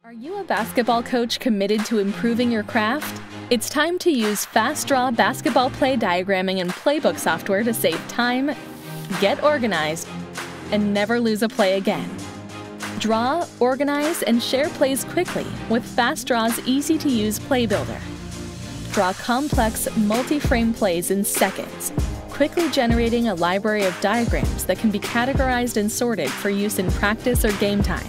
Are you a basketball coach committed to improving your craft? It's time to use FastDraw basketball play diagramming and playbook software to save time, get organized, and never lose a play again. Draw, organize, and share plays quickly with FastDraw's easy-to-use play builder. Draw complex, multi-frame plays in seconds, quickly generating a library of diagrams that can be categorized and sorted for use in practice or game time.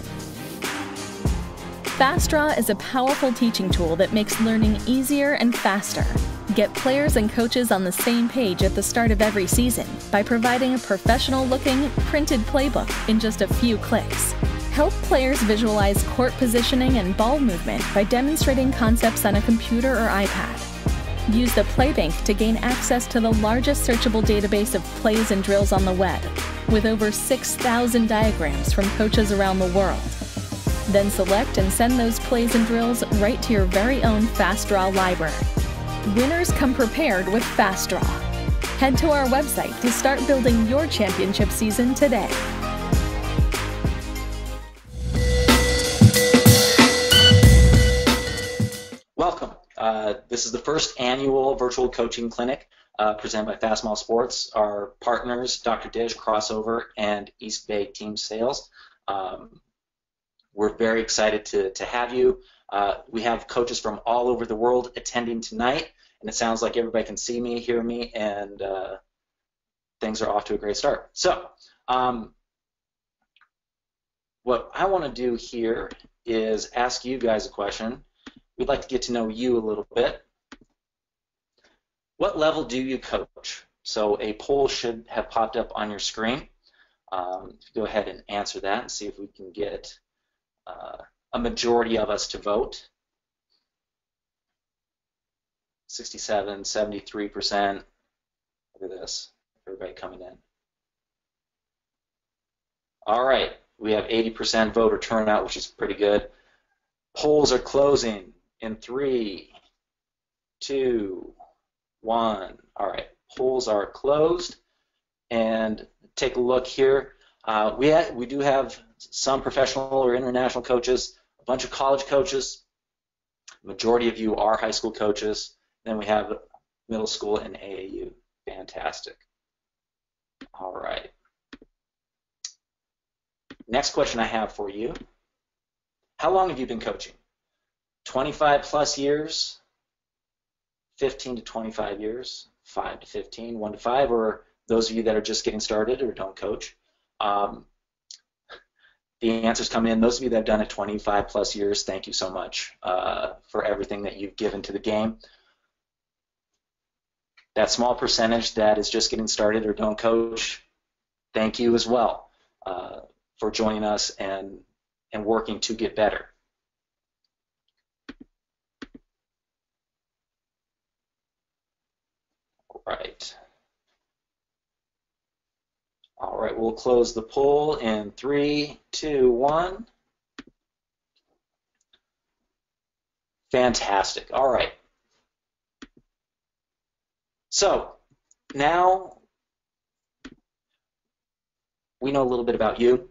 FastDraw is a powerful teaching tool that makes learning easier and faster. Get players and coaches on the same page at the start of every season by providing a professional-looking, printed playbook in just a few clicks. Help players visualize court positioning and ball movement by demonstrating concepts on a computer or iPad. Use the Playbank to gain access to the largest searchable database of plays and drills on the web, with over 6,000 diagrams from coaches around the world. Then select and send those plays and drills right to your very own FastDraw library. Winners come prepared with FastDraw. Head to our website to start building your championship season today. Welcome. This is the first annual virtual coaching clinic presented by FastModel Sports. Our partners, Dr. Dish, Crossover, and East Bay Team Sales. We're very excited to have you. We have coaches from all over the world attending tonight, and it sounds like everybody can see me, hear me, and things are off to a great start. So, what I want to do here is ask you guys a question. We'd like to get to know you a little bit. What level do you coach? So a poll should have popped up on your screen. Go ahead and answer that and see if we can get a majority of us to vote. 67, 73%. Look at this. Everybody coming in. All right. We have 80% voter turnout, which is pretty good. Polls are closing in 3, 2, 1. All right. Polls are closed. And take a look here. We do have some professional or international coaches, a bunch of college coaches. Majority of you are high school coaches. Then we have middle school and AAU. Fantastic. All right. Next question I have for you. How long have you been coaching? 25 plus years, 15 to 25 years, 5 to 15, 1 to 5, or those of you that are just getting started or don't coach? The answers come in. Those of you that have done it 25 plus years, thank you so much for everything that you've given to the game. That small percentage that is just getting started or don't coach, thank you as well for joining us and working to get better. All right. All right, we'll close the poll in 3, 2, 1. Fantastic. All right. So now we know a little bit about you.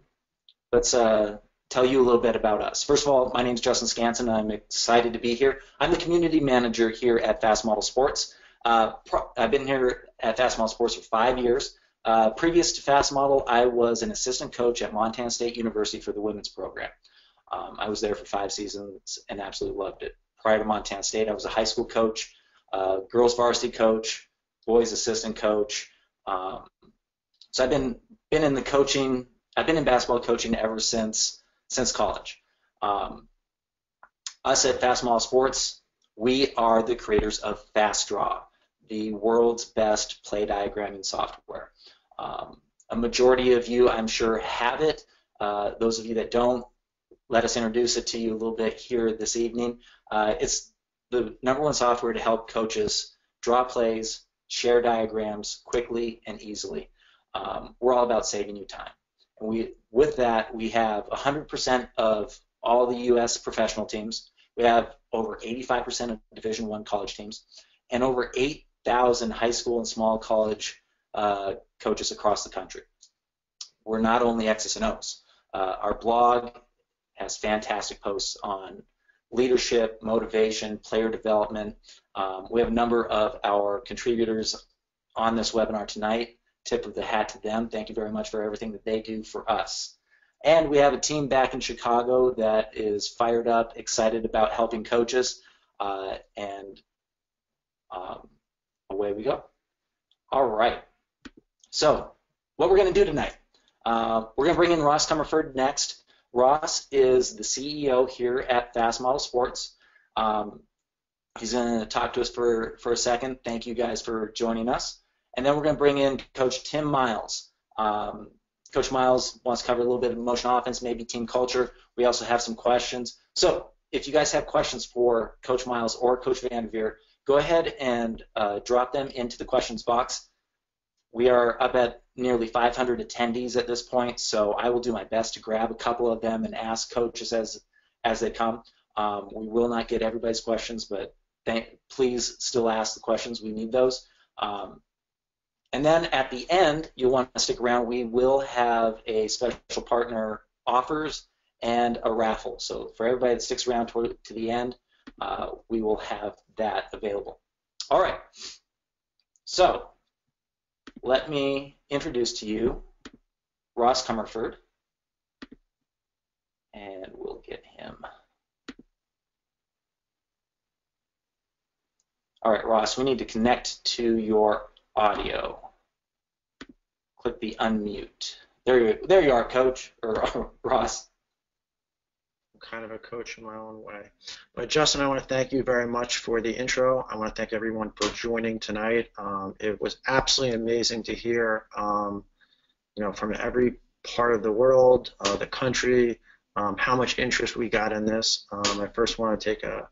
Let's tell you a little bit about us. First of all, my name is Justin Scanson. I'm excited to be here. I'm the community manager here at FastModel Sports. I've been here at FastModel Sports for 5 years. Previous to FastModel, I was an assistant coach at Montana State University for the women's program. I was there for 5 seasons and absolutely loved it. Prior to Montana State, I was a high school coach, girls varsity coach, boys assistant coach. So I've been in the coaching. I've been in basketball coaching ever since college. Us at FastModel Sports, we are the creators of FastDraw, the world's best play diagramming software. A majority of you, I'm sure, have it. Those of you that don't, let us introduce it to you a little bit here this evening. It's the #1 software to help coaches draw plays, share diagrams quickly and easily. We're all about saving you time. And with that, we have 100% of all the U.S. professional teams. We have over 85% of Division I college teams, and over 8,000 high school and small college coaches across the country. We're not only X's and O's. Our blog has fantastic posts on leadership, motivation, player development. We have a number of our contributors on this webinar tonight. Tip of the hat to them. Thank you very much for everything that they do for us. And we have a team back in Chicago that is fired up, excited about helping coaches, and away we go. All right. So what we're going to do tonight, we're going to bring in Ross Comerford next. Ross is the CEO here at FastModel Sports. He's going to talk to us for a second. Thank you guys for joining us. And then we're going to bring in Coach Tim Miles. Coach Miles wants to cover a little bit of motion offense, maybe team culture. We also have some questions. So if you guys have questions for Coach Miles or Coach VanDerveer, go ahead and drop them into the questions box. We are up at nearly 500 attendees at this point, so I will do my best to grab a couple of them and ask coaches as they come. We will not get everybody's questions, but please still ask the questions. We need those. And then at the end, you'll want to stick around. We will have a special partner offers and a raffle. So for everybody that sticks around to the end, we will have that available. All right. So let me introduce to you Ross Comerford, and we'll get him. All right, Ross, we need to connect to your audio. Click the unmute. There you are, Coach, or Ross. I'm kind of a coach in my own way. But Justin, I want to thank you very much for the intro. I want to thank everyone for joining tonight. It was absolutely amazing to hear, from every part of the world, the country, how much interest we got in this. I first want to take a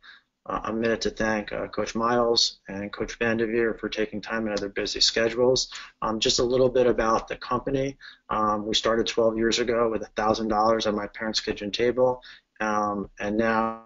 minute to thank Coach Miles and Coach VanDerveer for taking time out of their busy schedules. Just a little bit about the company. We started 12 years ago with $1,000 on my parents' kitchen table, and now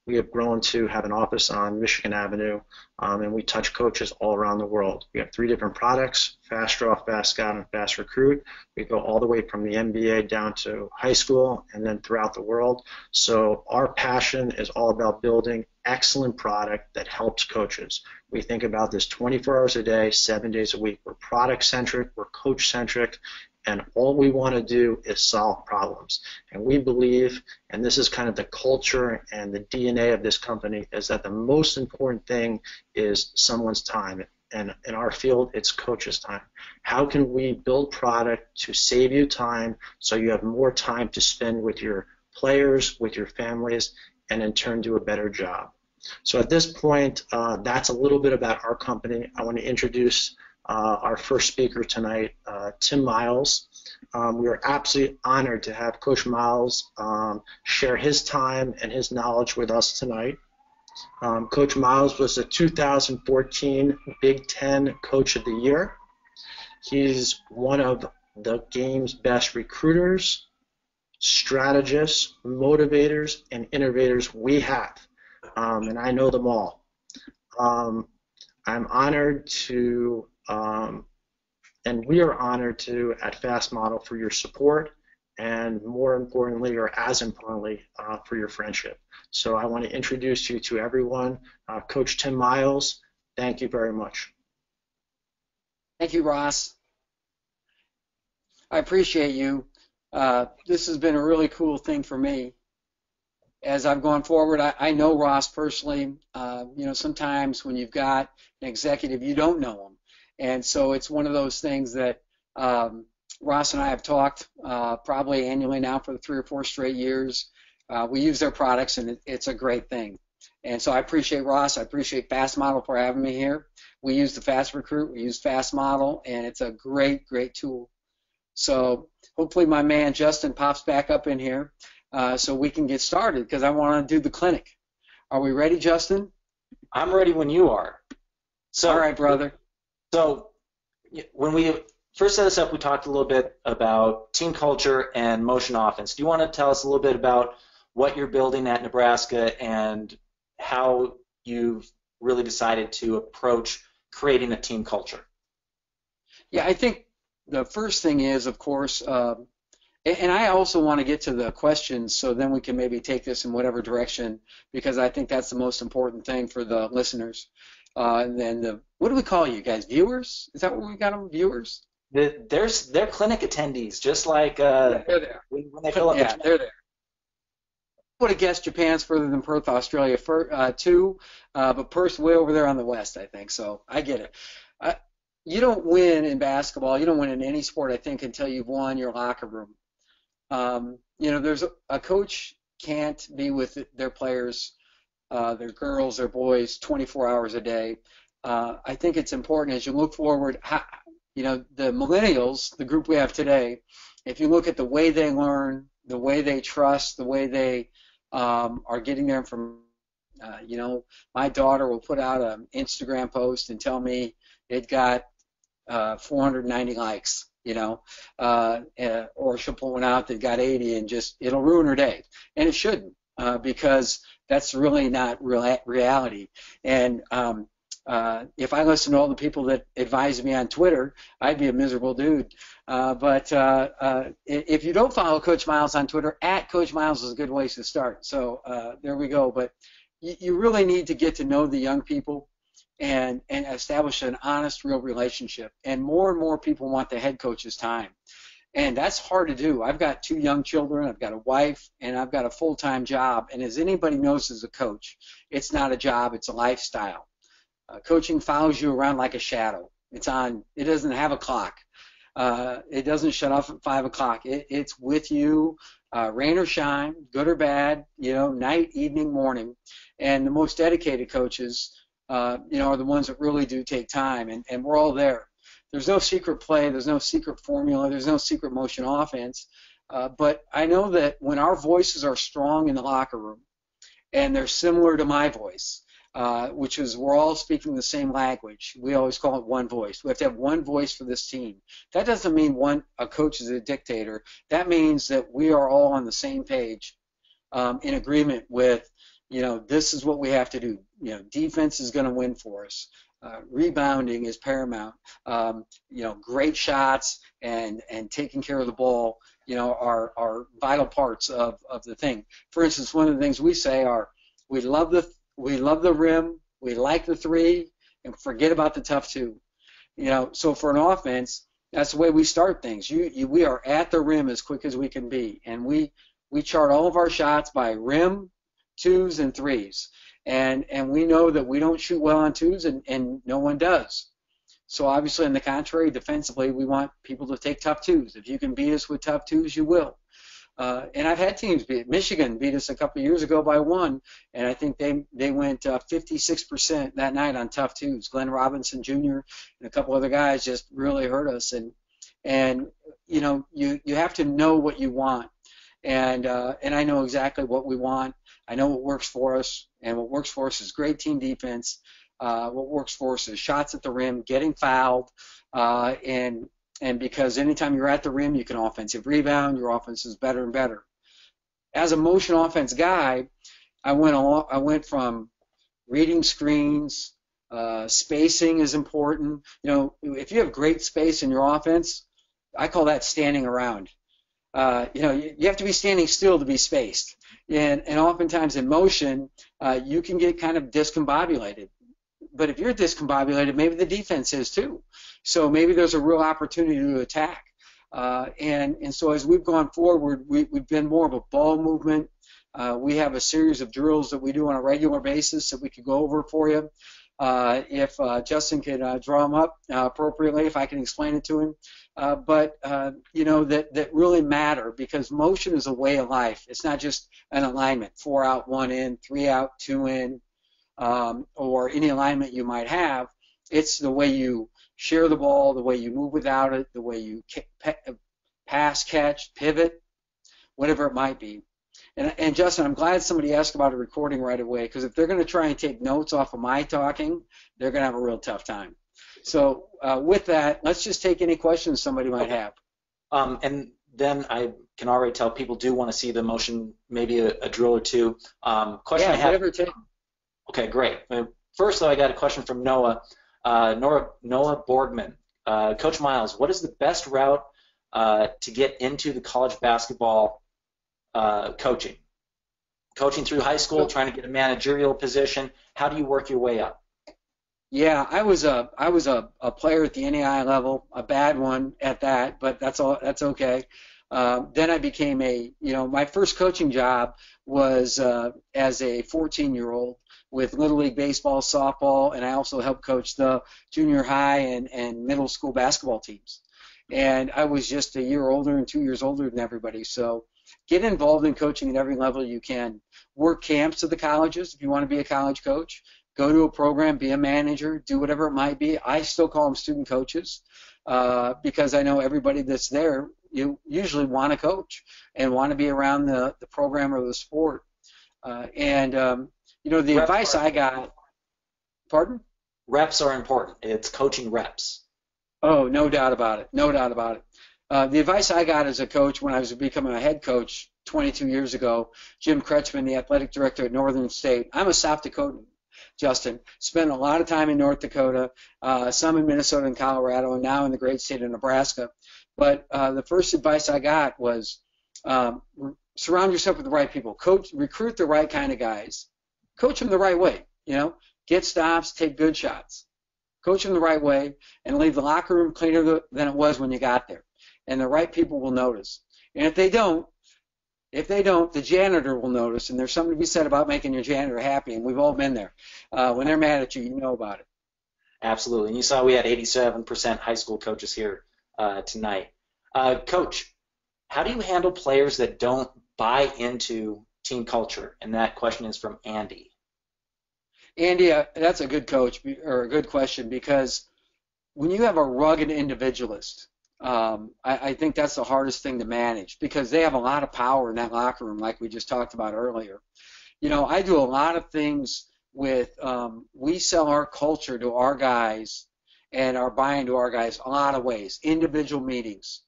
we have grown to have an office on Michigan Avenue, and we touch coaches all around the world. We have 3 different products: Fast Draw, Fast Scout, and Fast Recruit. We go all the way from the NBA down to high school and then throughout the world. So our passion is all about building excellent product that helps coaches. We think about this 24 hours a day, 7 days a week. We're product-centric, we're coach-centric, and all we want to do is solve problems. And we believe, and this is kind of the culture and the DNA of this company, is that the most important thing is someone's time. And in our field, it's coach's time. How can we build product to save you time so you have more time to spend with your players, with your families, and in turn do a better job? So at this point, that's a little bit about our company. I want to introduce our first speaker tonight, Tim Miles. We are absolutely honored to have Coach Miles share his time and his knowledge with us tonight. Coach Miles was the 2014 Big Ten Coach of the Year. He's one of the game's best recruiters, strategists, motivators, and innovators we have, and I know them all. I'm honored to and we are honored to, at FastModel, for your support, and more importantly, or as importantly, for your friendship. So I want to introduce you to everyone. Coach Tim Miles, thank you very much. Thank you, Ross. I appreciate you. This has been a really cool thing for me. As I've gone forward, I know Ross personally. Sometimes when you've got an executive, you don't know him. And so it's one of those things that Ross and I have talked probably annually now for 3 or 4 straight years. We use their products, and it's a great thing. And so I appreciate Ross. I appreciate FastModel for having me here. We use the Fast Recruit. We use FastModel, and it's a great, great tool. So hopefully my man Justin pops back up in here so we can get started, because I want to do the clinic. Are we ready, Justin? I'm ready when you are. So, all right, brother. So when we first set this up, we talked a little bit about team culture and motion offense. Do you want to tell us a little bit about what you're building at Nebraska and how you've really decided to approach creating a team culture? Yeah, I think the first thing is, of course, And I also want to get to the questions, so then we can maybe take this in whatever direction, because I think that's the most important thing for the listeners. And then what do we call you guys? Viewers? Is that what we got them? Viewers? They're clinic attendees, just like Yeah, they're there. when they fill up. Yeah, they're there. I would have guessed Japan's further than Perth, Australia, too, but Perth's way over there on the west, I think. So I get it. You don't win in basketball. You don't win in any sport, I think, until you've won your locker room. There's a coach can't be with their players, their girls, their boys, 24 hours a day. I think it's important as you look forward. The millennials, the group we have today, if you look at the way they learn, the way they trust, the way they are getting their information. My daughter will put out an Instagram post and tell me it got 490 likes, or she'll pull one out that got 80 and it'll ruin her day. And it shouldn't, because that's really not reality. And if I listen to all the people that advise me on Twitter, I'd be a miserable dude. But if you don't follow Coach Miles on Twitter, @Coach Miles is a good way to start. So there we go. But you really need to get to know the young people and establish an honest, real relationship. And more people want the head coach's time. And that's hard to do. I've got 2 young children, I've got a wife, and I've got a full-time job. And as anybody knows as a coach, it's not a job, it's a lifestyle. Coaching follows you around like a shadow. It doesn't have a clock. It doesn't shut off at 5 o'clock. It's with you, rain or shine, good or bad, night, evening, morning. And the most dedicated coaches, are the ones that really do take time, and we're all there. There's no secret play, there's no secret formula, there's no secret motion offense, but I know that when our voices are strong in the locker room, and they're similar to my voice, which is we're all speaking the same language. We always call it one voice. We have to have one voice for this team. That doesn't mean a coach is a dictator. That means that we are all on the same page, in agreement with, this is what we have to do. Defense is going to win for us. Rebounding is paramount. Great shots and taking care of the ball, are vital parts of the thing. For instance, one of the things we say are, we love the rim, we like the 3, and forget about the tough 2. So for an offense, that's the way we start things. We are at the rim as quick as we can be, and we chart all of our shots by rim, 2s, and 3s. And we know that we don't shoot well on 2s, and no one does. So obviously, on the contrary, defensively, we want people to take tough 2s. If you can beat us with tough 2s, you will. And I've had teams Michigan beat us a couple of years ago by 1, and I think they went 56% that night on tough 2s. Glenn Robinson Jr. and a couple other guys just really hurt us. And you have to know what you want. And I know exactly what we want. I know what works for us, and what works for us is great team defense. What works for us is shots at the rim, getting fouled, and because anytime you're at the rim, you can offensive rebound. Your offense is better and better. As a motion offense guy, I went from reading screens. Spacing is important. If you have great space in your offense, I call that standing around. You have to be standing still to be spaced. And oftentimes in motion, you can get kind of discombobulated. But if you're discombobulated, maybe the defense is too. So maybe there's a real opportunity to attack. And so as we've gone forward, we've been more of a ball movement. We have a series of drills that we do on a regular basis that we could go over for you. If Justin could draw them up appropriately, if I can explain it to him. That really matter, because motion is a way of life. It's not just an alignment, 4 out, 1 in, 3 out, 2 in, or any alignment you might have. It's the way you share the ball, the way you move without it, the way you pass, catch, pivot, whatever it might be. And Justin, I'm glad somebody asked about a recording right away, because if they're going to try and take notes off of my talking, they're going to have a real tough time. So with that, let's just take any questions somebody might have. And then I can already tell people do want to see the motion, maybe a drill or two. Question I have. Whatever it takes. Okay, great. First, though, I got a question from Noah Boardman. Coach Miles, what is the best route to get into the college basketball coaching? Coaching through high school, trying to get a managerial position. How do you work your way up? Yeah, I was a player at the NAI level, a bad one at that, but that's okay. Then I became my first coaching job was as a 14-year-old with Little League baseball, softball, and I also helped coach the junior high and middle school basketball teams. And I was just a year older and 2 years older than everybody. So get involved in coaching at every level you can. Work camps at the colleges if you want to be a college coach. Go to a program, be a manager, do whatever it might be. I still call them student coaches because I know everybody that's there, you usually want to coach and want to be around the program or the sport. The advice I got, pardon? Reps are important. It's coaching reps. Oh, no doubt about it. No doubt about it. The advice I got as a coach when I was becoming a head coach 22 years ago, Jim Kretschmann, the athletic director at Northern State. I'm a South Dakotan, Justin. Spent a lot of time in North Dakota, some in Minnesota and Colorado, and now in the great state of Nebraska. But the first advice I got was surround yourself with the right people. Recruit the right kind of guys. Coach them the right way. Get stops, take good shots. Coach them the right way, and leave the locker room cleaner than it was when you got there. And the right people will notice. And if they don't, the janitor will notice. And there's something to be said about making your janitor happy. And we've all been there. When they're mad at you, you know about it. Absolutely. And you saw we had 87% high school coaches here tonight. Coach, how do you handle players that don't buy into team culture? And that question is from Andy. Andy, that's a good question, because when you have a rugged individualist, I think that's the hardest thing to manage, because they have a lot of power in that locker room, like we just talked about earlier. I do a lot of things with, we sell our culture to our guys and our buy-in to our guys a lot of ways. Individual meetings,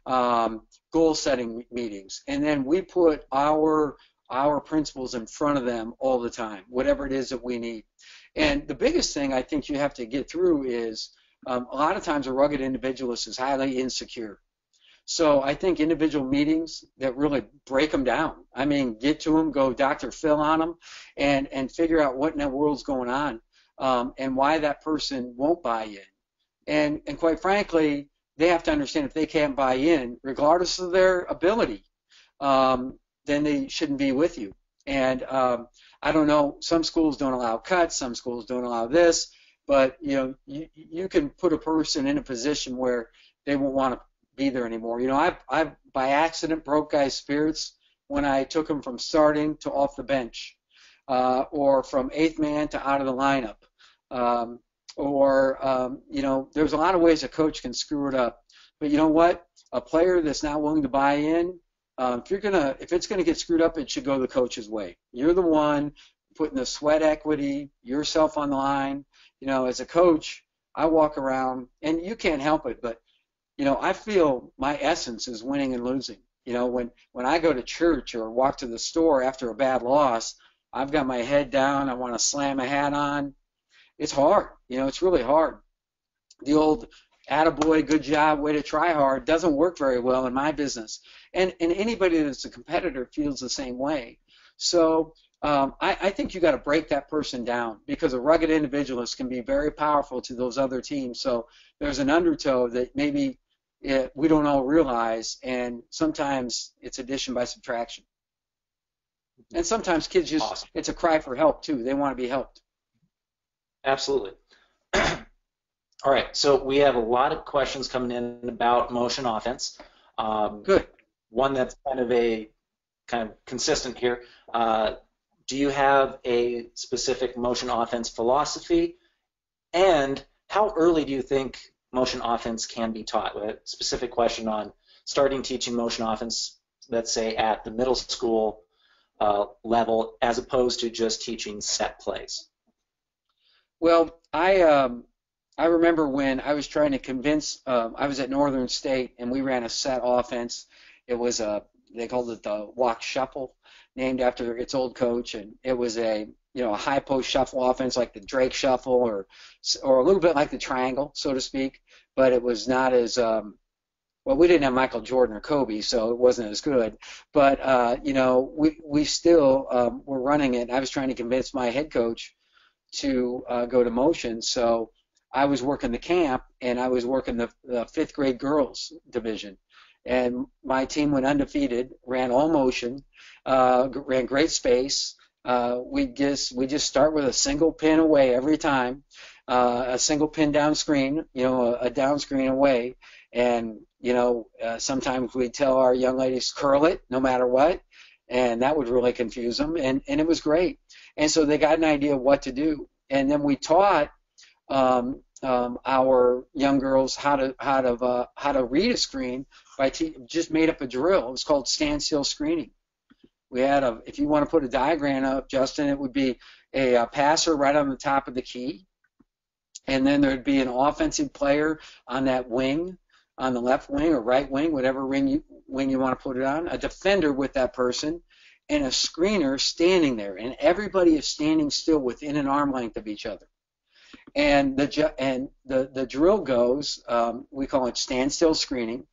goal-setting meetings, and then we put our principles in front of them all the time, whatever it is that we need. And the biggest thing I think you have to get through is a lot of times a rugged individualist is highly insecure. So I think individual meetings that really break them down. I mean, get to them, go Dr. Phil on them, and figure out what in the world's going on and why that person won't buy in. And quite frankly, they have to understand if they can't buy in, regardless of their ability, then they shouldn't be with you. And I don't know, some schools don't allow cuts, some schools don't allow this, but you can put a person in a position where they won't want to be there anymore. I've by accident broke guys' spirits when I took them from starting to off the bench, or from eighth man to out of the lineup, there's a lot of ways a coach can screw it up. But you know what? A player that's not willing to buy in, if it's gonna get screwed up, it should go the coach's way. You're the one putting the sweat equity, yourself on the line. As a coach, I walk around, and you can't help it, but I feel my essence is winning and losing. When I go to church or walk to the store after a bad loss, I've got my head down. I want to slam a hat on. It's hard. It's really hard. The old attaboy, good job, way to try hard doesn't work very well in my business. And anybody that's a competitor feels the same way. So I think you got to break that person down, because a rugged individualist can be very powerful to those other teams. So there's an undertow that maybe we don't all realize, and sometimes it's addition by subtraction. And sometimes kids just, awesome. It's a cry for help too. They want to be helped. Absolutely. All right, so we have a lot of questions coming in about motion offense. Good. One that's kind of consistent here. Do you have a specific motion offense philosophy? And how early do you think motion offense can be taught? A specific question on starting teaching motion offense, let's say at the middle school level, as opposed to just teaching set plays. Well, I remember when I was trying to convince, I was at Northern State, and we ran a set offense. It was they called it the walk shuffle, named after its old coach, and it was a high post shuffle offense like the Drake shuffle, or a little bit like the triangle, so to speak, but it was not as well, we didn't have Michael Jordan or Kobe, so it wasn't as good. But you know, we still were running it. I was trying to convince my head coach to go to motion, so I was working the camp, and I was working the fifth grade girls division, and my team went undefeated, ran all motion, ran great space. We just start with a single pin away every time, a single pin down screen, you know, a down screen away, and you know, sometimes we tell our young ladies curl it no matter what, and that would really confuse them, and it was great, and so they got an idea of what to do, and then we taught our young girls how to read a screen by just made up a drill. It was called Standstill Screening. We had if you want to put a diagram up, Justin, it would be a passer right on the top of the key, and then there'd be an offensive player on that wing, on the left wing or right wing, whatever wing you want to put it on, a defender with that person, and a screener standing there, and everybody is standing still within an arm length of each other. And the drill goes, we call it Standstill Screening,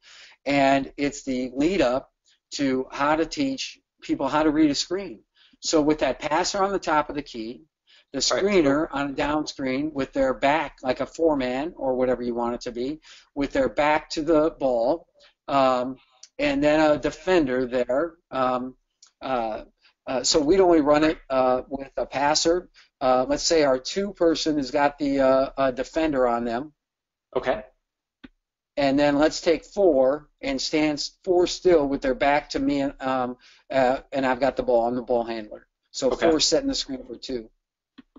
and it's the lead up to how to teach people how to read a screen. So with that passer on the top of the key, the screener on a down screen with their back, like a four-man or whatever you want it to be, with their back to the ball, and then a defender there. So we'd only run it with a passer. Let's say our two-person has got the defender on them. Okay. And then let's take four and stand four still with their back to me, and I've got the ball. I'm the ball handler. So okay. Four setting the screen for two.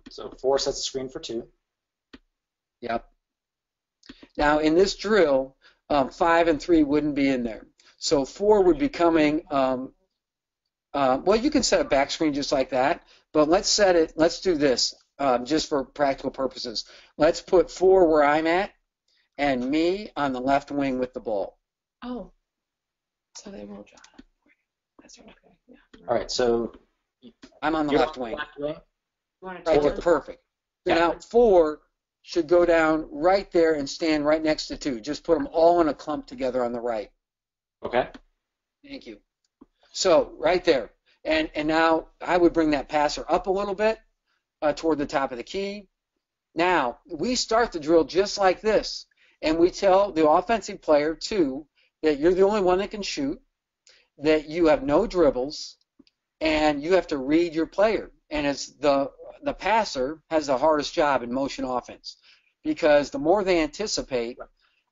So four sets the screen for two. Yep. Now in this drill, 5 and 3 wouldn't be in there. So 4 would be coming. Well, you can set a back screen just like that, but let's set it. Let's do this just for practical purposes. Let's put 4 where I'm at, and me on the left wing with the ball. Oh, so they will draw it. That's okay. Yeah. All right, so I'm on the left wing. Left wing. Right there, perfect. So now 4 should go down right there and stand right next to 2. Just put them all in a clump together on the right. Okay. Thank you. So right there, and now I would bring that passer up a little bit toward the top of the key. Now we start the drill just like this, and we tell the offensive player too that you're the only one that can shoot, that you have no dribbles, and you have to read your player. And it's the passer has the hardest job in motion offense, because the more they anticipate,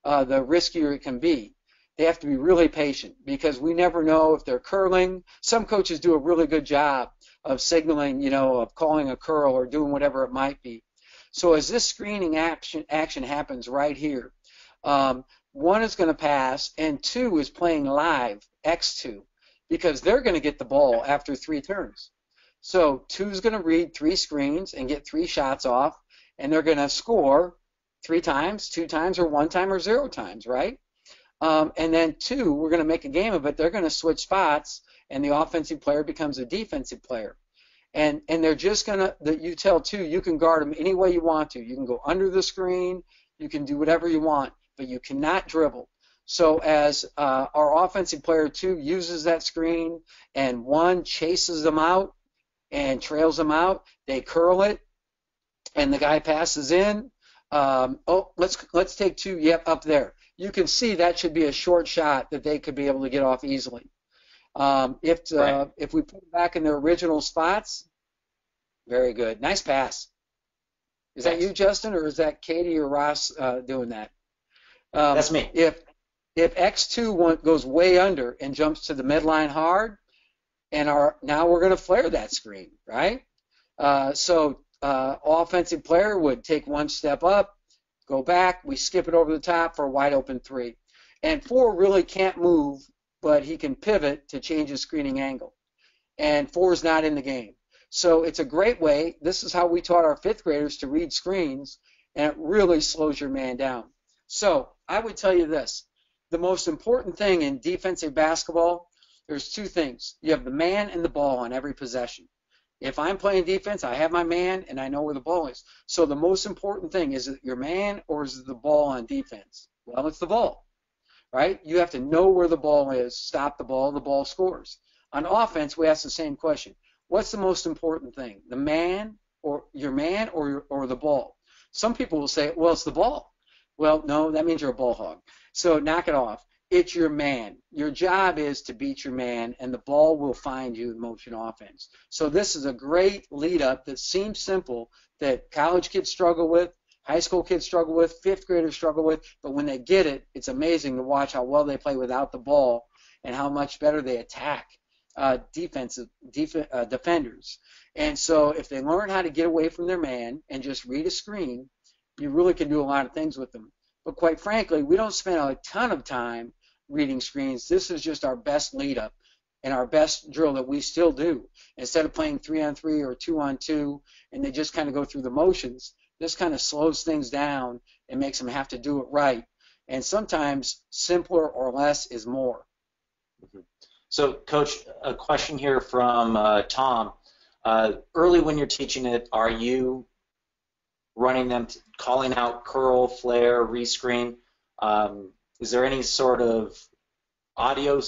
the riskier it can be. They have to be really patient, because we never know if they're curling. Some coaches do a really good job of signaling, you know, of calling a curl or doing whatever it might be. So as this screening action happens right here, 1 is going to pass, and 2 is playing live, X2, because they're going to get the ball after 3 turns. So 2 is going to read 3 screens and get 3 shots off, and they're going to score 3 times, 2 times, or 1 time, or 0 times, right? And then 2, we're going to make a game of it. They're going to switch spots, and the offensive player becomes a defensive player. And they're just going to, you tell 2, you can guard them any way you want to. You can go under the screen, you can do whatever you want, but you cannot dribble. So as our offensive player 2 uses that screen, and 1 chases them out and trails them out, they curl it, and the guy passes in. Let's take 2, yep, up there. You can see that should be a short shot that they could be able to get off easily. If we put them back in their original spots, very good. Nice pass. Is that you, Justin, or is that Katie or Ross doing that? That's me. If X2 goes way under and jumps to the midline hard, and now we're going to flare that screen, right? So offensive player would take 1 step up, go back, we skip it over the top for a wide open 3. And 4 really can't move, but he can pivot to change his screening angle. And 4 is not in the game. So it's a great way. This is how we taught our 5th graders to read screens, and it really slows your man down. So I would tell you this. The most important thing in defensive basketball, there's 2 things. You have the man and the ball on every possession. If I'm playing defense, I have my man, and I know where the ball is. So the most important thing, is it your man or is it the ball on defense? Well, it's the ball. right? You have to know where the ball is, stop the ball scores. On offense, we ask the same question. What's the most important thing, the man or your man or the ball? Some people will say, well, it's the ball. Well, no, that means you're a ball hog. So knock it off. It's your man. Your job is to beat your man, and the ball will find you in motion offense. So this is a great lead-up that seems simple, that college kids struggle with, high school kids struggle with, fifth graders struggle with, but when they get it, it's amazing to watch how well they play without the ball and how much better they attack defenders. And so if they learn how to get away from their man and just read a screen, you really can do a lot of things with them. But quite frankly, we don't spend a ton of time reading screens. This is just our best lead-up and our best drill that we still do. Instead of playing 3-on-3 or 2-on-2 and they just kind of go through the motions, this kind of slows things down and makes them have to do it right. And sometimes simpler or less is more. So, Coach, a question here from Tom. Early when you're teaching it, are you running them, calling out curl, flare, rescreen? Is there any sort of audio?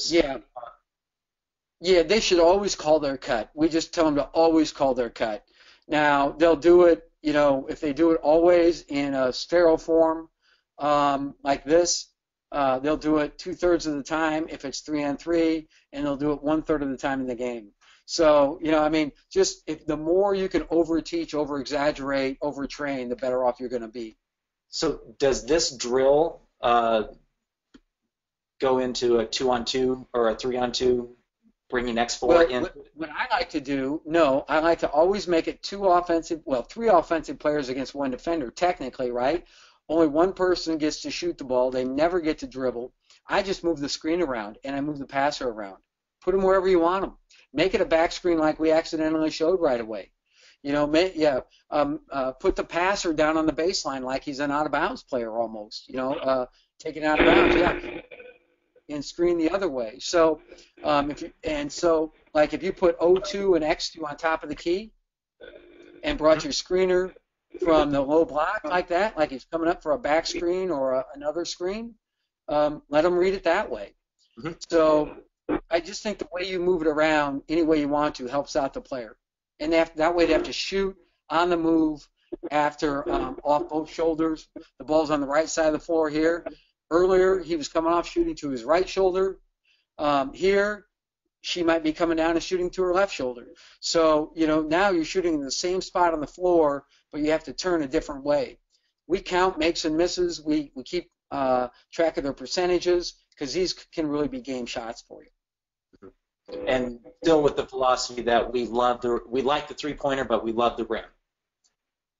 Yeah, they should always call their cut. We just tell them to always call their cut. Now, they'll do it, if they do it always in a sterile form like this, they'll do it 2/3 of the time if it's 3-on-3, and they'll do it 1/3 of the time in the game. So, the more you can over-teach, over-exaggerate, over-train, the better off you're going to be. So does this drill go into a 2-on-2 or a 3-on-2, bringing X4 in? What I like to do, I like to always make it three offensive players against one defender, technically, right? Only one person gets to shoot the ball. They never get to dribble. I just move the screen around, and I move the passer around. Put them wherever you want them. Make it a back screen like we accidentally showed right away. Put the passer down on the baseline like he's an out-of-bounds player almost, taking out of bounds, and screen the other way. So, if you put O2 and X2 on top of the key and brought your screener from the low block like that, like he's coming up for a back screen or another screen, let him read it that way. Mm-hmm. So I just think the way you move it around any way you want to helps out the player. And that way they have to shoot on the move after off both shoulders. The ball's on the right side of the floor here. Earlier, he was coming off shooting to his right shoulder. Here, she might be coming down and shooting to her left shoulder. So, now you're shooting in the same spot on the floor, but you have to turn a different way. We count makes and misses. We keep track of their percentages because these can really be game shots for you. And still with the philosophy that we like the three-pointer, but we love the rim.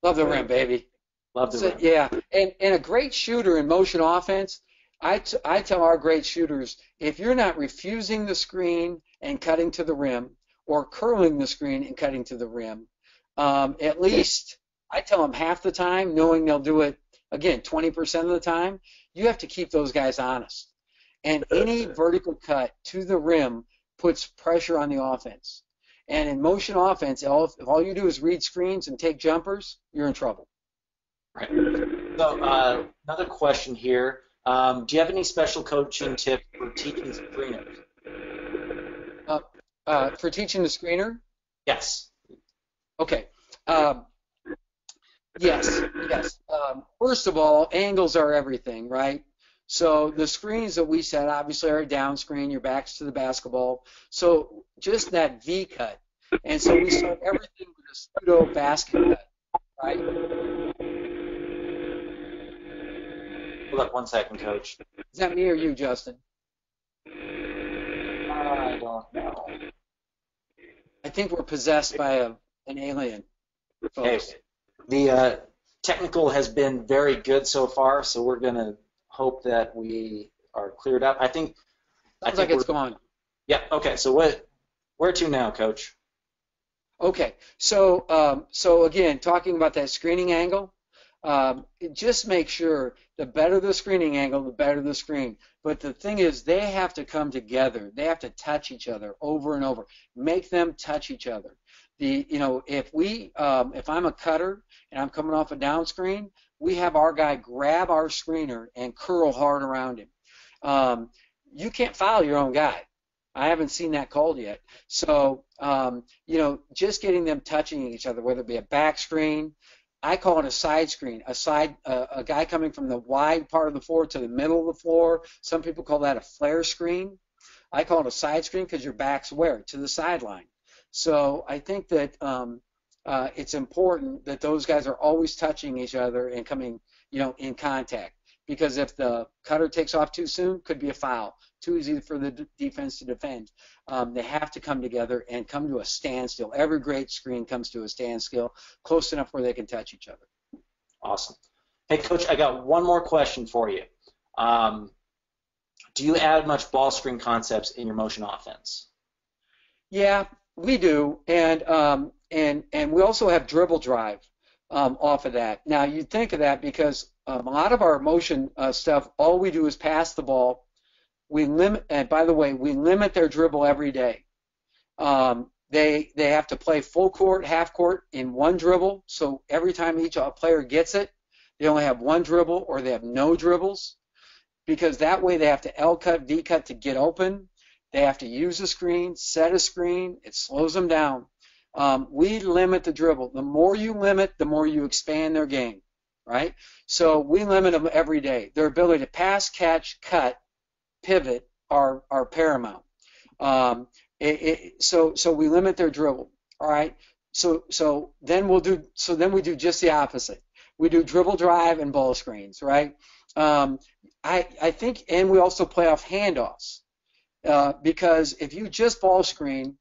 Love the rim, baby. Love the rim. Yeah, and a great shooter in motion offense, I tell our great shooters, if you're not refusing the screen and cutting to the rim or curling the screen and cutting to the rim, at least I tell them half the time, knowing they'll do it, again, 20% of the time, you have to keep those guys honest. And any vertical cut to the rim puts pressure on the offense. And in motion offense, if all you do is read screens and take jumpers, you're in trouble. Right. So another question here. Do you have any special coaching tips for teaching screeners? For teaching the screener? Yes. Okay. Yes. First of all, angles are everything, right? So the screens that we set obviously are down screen, your back's to the basketball. So just that V cut. And so we start everything with a pseudo basket cut, right? Hold up 1 second, Coach. Is that me or you, Justin? I don't know. I think we're possessed by an alien. Folks. Okay. The technical has been very good so far, so we're going to hope that we are cleared up. I think it's gone. Yeah, okay. So where to now, Coach? Okay. So again, talking about that screening angle, just make sure the better the screening angle, the better the screen. But the thing is, they have to come together. They have to touch each other over and over. Make them touch each other. If I'm a cutter and I'm coming off a down screen, we have our guy grab our screener and curl hard around him. you can't foul your own guy. I haven't seen that called yet. So, you know, just getting them touching each other, whether it be a back screen, I call it a side screen, a guy coming from the wide part of the floor to the middle of the floor. Some people call that a flare screen. I call it a side screen because your back's where? To the sideline. So I think that it's important that those guys are always touching each other and coming, you know, in contact. Because if the cutter takes off too soon, could be a foul. Too easy for the defense to defend. They have to come together and come to a standstill. Every great screen comes to a standstill, close enough where they can touch each other. Awesome. Hey, Coach, I got one more question for you. Do you add much ball screen concepts in your motion offense? Yeah, we do, and we also have dribble drive off of that. Now, you think of that because a lot of our motion stuff, all we do is pass the ball. We limit, and by the way, we limit their dribble every day. They have to play full court, half court in one dribble. So every time each player gets it, they only have one dribble or they have no dribbles, because that way they have to L cut, V cut to get open. They have to use a screen, set a screen. It slows them down. We limit the dribble. The more you limit, the more you expand their game, right? So we limit them every day. Their ability to pass, catch, cut, pivot are paramount. So we limit their dribble. All right. So then we do just the opposite. We do dribble drive and ball screens, right? I think, and we also play off handoffs because if you just ball screen,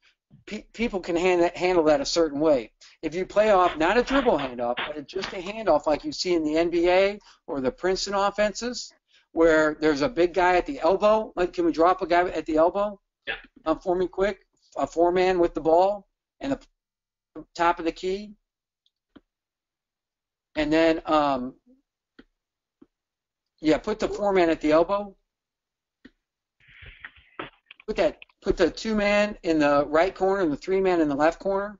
people can handle that a certain way. If you play off not a dribble handoff, but just a handoff like you see in the NBA or the Princeton offenses, where there's a big guy at the elbow. Like, can we drop a guy at the elbow? Yeah. For me, quick. A four-man with the ball and the top of the key. And then, yeah, put the four-man at the elbow. Put the two-man in the right corner and the three-man in the left corner.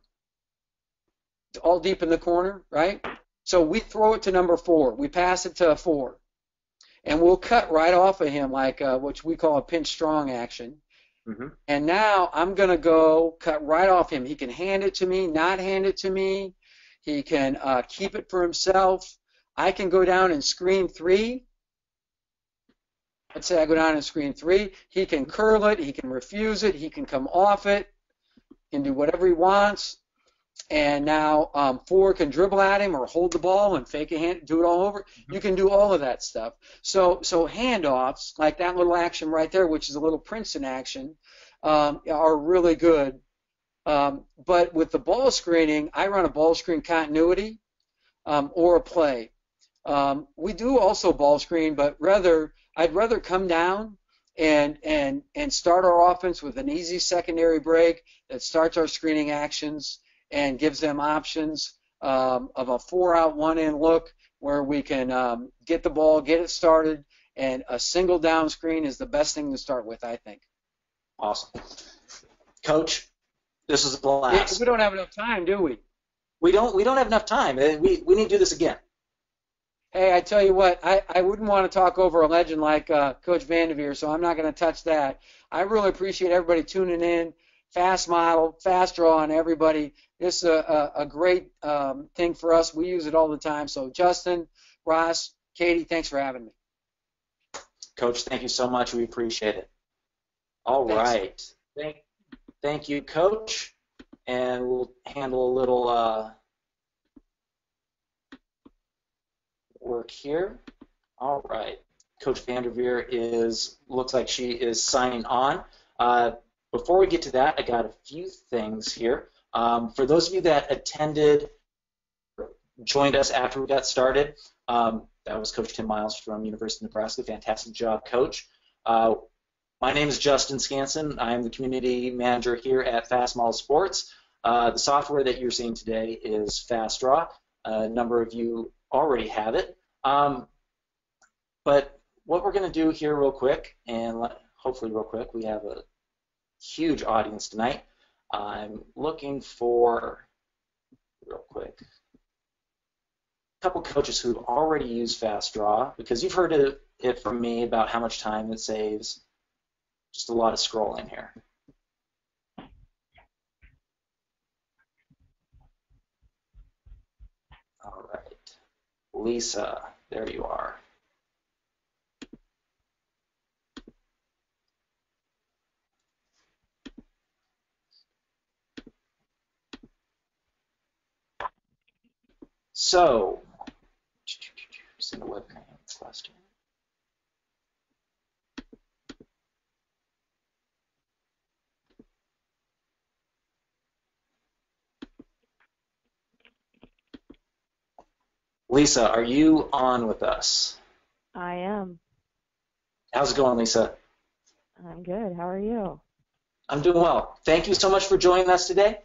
All deep in the corner, right? So we throw it to number 4. We pass it to a 4. And we'll cut right off of him like what we call a pinch strong action. Mm-hmm. And now I'm going to go cut right off him. He can hand it to me, not hand it to me. He can keep it for himself. I can go down and screen 3. Let's say I go down and screen 3. He can curl it. He can refuse it. He can come off it. He can do whatever he wants. And now 4 can dribble at him or hold the ball and fake a hand, do it all over. You can do all of that stuff. So handoffs, like that little action right there, which is a little Princeton action, are really good. But with the ball screening, I run a ball screen continuity or a play. We do also ball screen, but I'd rather come down and start our offense with an easy secondary break that starts our screening actions and gives them options of a 4-out, 1-in look where we can get the ball, get it started, and a single down screen is the best thing to start with, I think. Awesome. Coach, this was a blast. Yeah, we don't have enough time, do we? We don't have enough time. We need to do this again. Hey, I tell you what, I wouldn't want to talk over a legend like Coach VanDerveer, so I'm not going to touch that. I really appreciate everybody tuning in. Fast model, fast draw on everybody. This is a great thing for us. We use it all the time. So Justin, Ross, Katie, thanks for having me. Coach, thank you so much. We appreciate it. All Thanks. right. Thank you, Coach. And we'll handle a little work here. All right. Coach VanDerveer looks like she is signing on. Before we get to that, I got a few things here. For those of you that joined us after we got started, that was Coach Tim Miles from University of Nebraska. Fantastic job, Coach. My name is Justin Skansen. I am the community manager here at FastModel Sports. The software that you're seeing today is FastDraw. A number of you already have it. But what we're going to do here real quick, and hopefully real quick, we have a huge audience tonight. I'm looking for, real quick, a couple coaches who already use FastDraw, because you've heard it from me about how much time it saves. Just a lot of scrolling here. All right. Lisa, there you are. So, send a webcam question. Lisa, are you on with us? I am. How's it going, Lisa? I'm good. How are you? I'm doing well. Thank you so much for joining us today.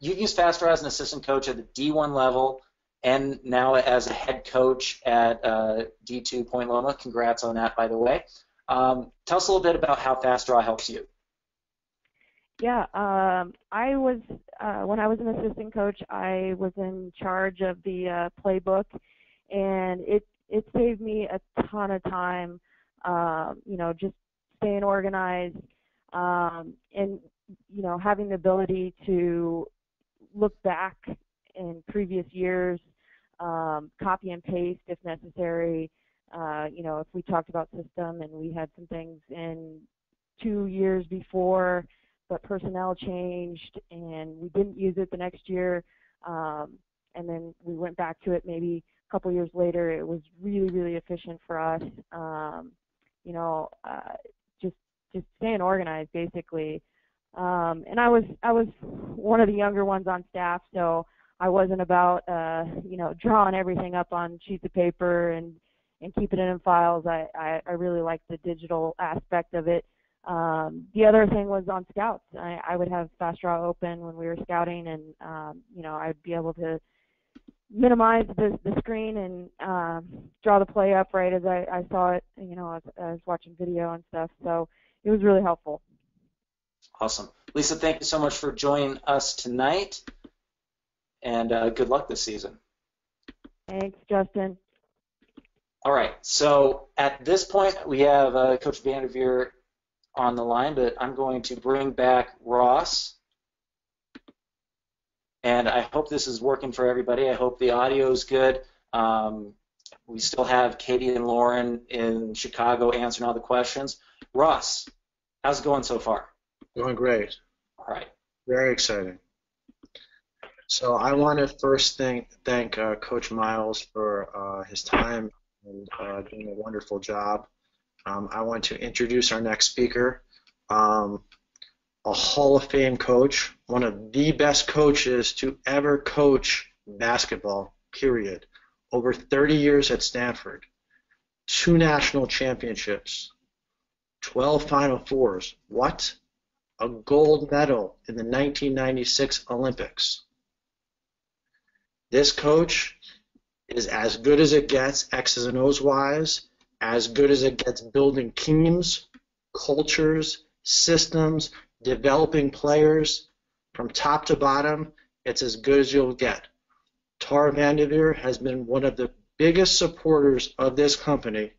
You've used FastDraw as an assistant coach at the D1 level and now as a head coach at D2 Point Loma. Congrats on that, by the way. Tell us a little bit about how FastDraw helps you. Yeah, I was when I was an assistant coach, I was in charge of the playbook, and it saved me a ton of time. You know, just staying organized, and you know, having the ability to look back in previous years, copy and paste if necessary. You know, if we talked about system and we had some things in 2 years before, but personnel changed and we didn't use it the next year, and then we went back to it maybe a couple years later, it was really, really efficient for us. You know, just staying organized basically. And I was one of the younger ones on staff, so I wasn't about you know, drawing everything up on sheets of paper and keeping it in files. I really liked the digital aspect of it. The other thing was on scouts. I would have FastDraw open when we were scouting, and you know, I'd be able to minimize the screen and draw the play up right as I saw it. You know, as I was watching video and stuff. So it was really helpful. Awesome. Lisa, thank you so much for joining us tonight, and good luck this season. Thanks, Justin. All right, so at this point, we have Coach VanDerveer on the line, but I'm going to bring back Ross. And I hope this is working for everybody. I hope the audio is good. We still have Katie and Lauren in Chicago answering all the questions. Ross, how's it going so far? Going great. All right. Very exciting. So I want to first thank Coach Miles for his time and doing a wonderful job. I want to introduce our next speaker, a Hall of Fame coach, one of the best coaches to ever coach basketball, period. Over 30 years at Stanford, 2 national championships, 12 Final Fours. What? A gold medal in the 1996 Olympics. This coach is as good as it gets, X's and O's wise, as good as it gets building teams, cultures, systems, developing players from top to bottom. It's as good as you'll get. Tara VanDerveer has been one of the biggest supporters of this company,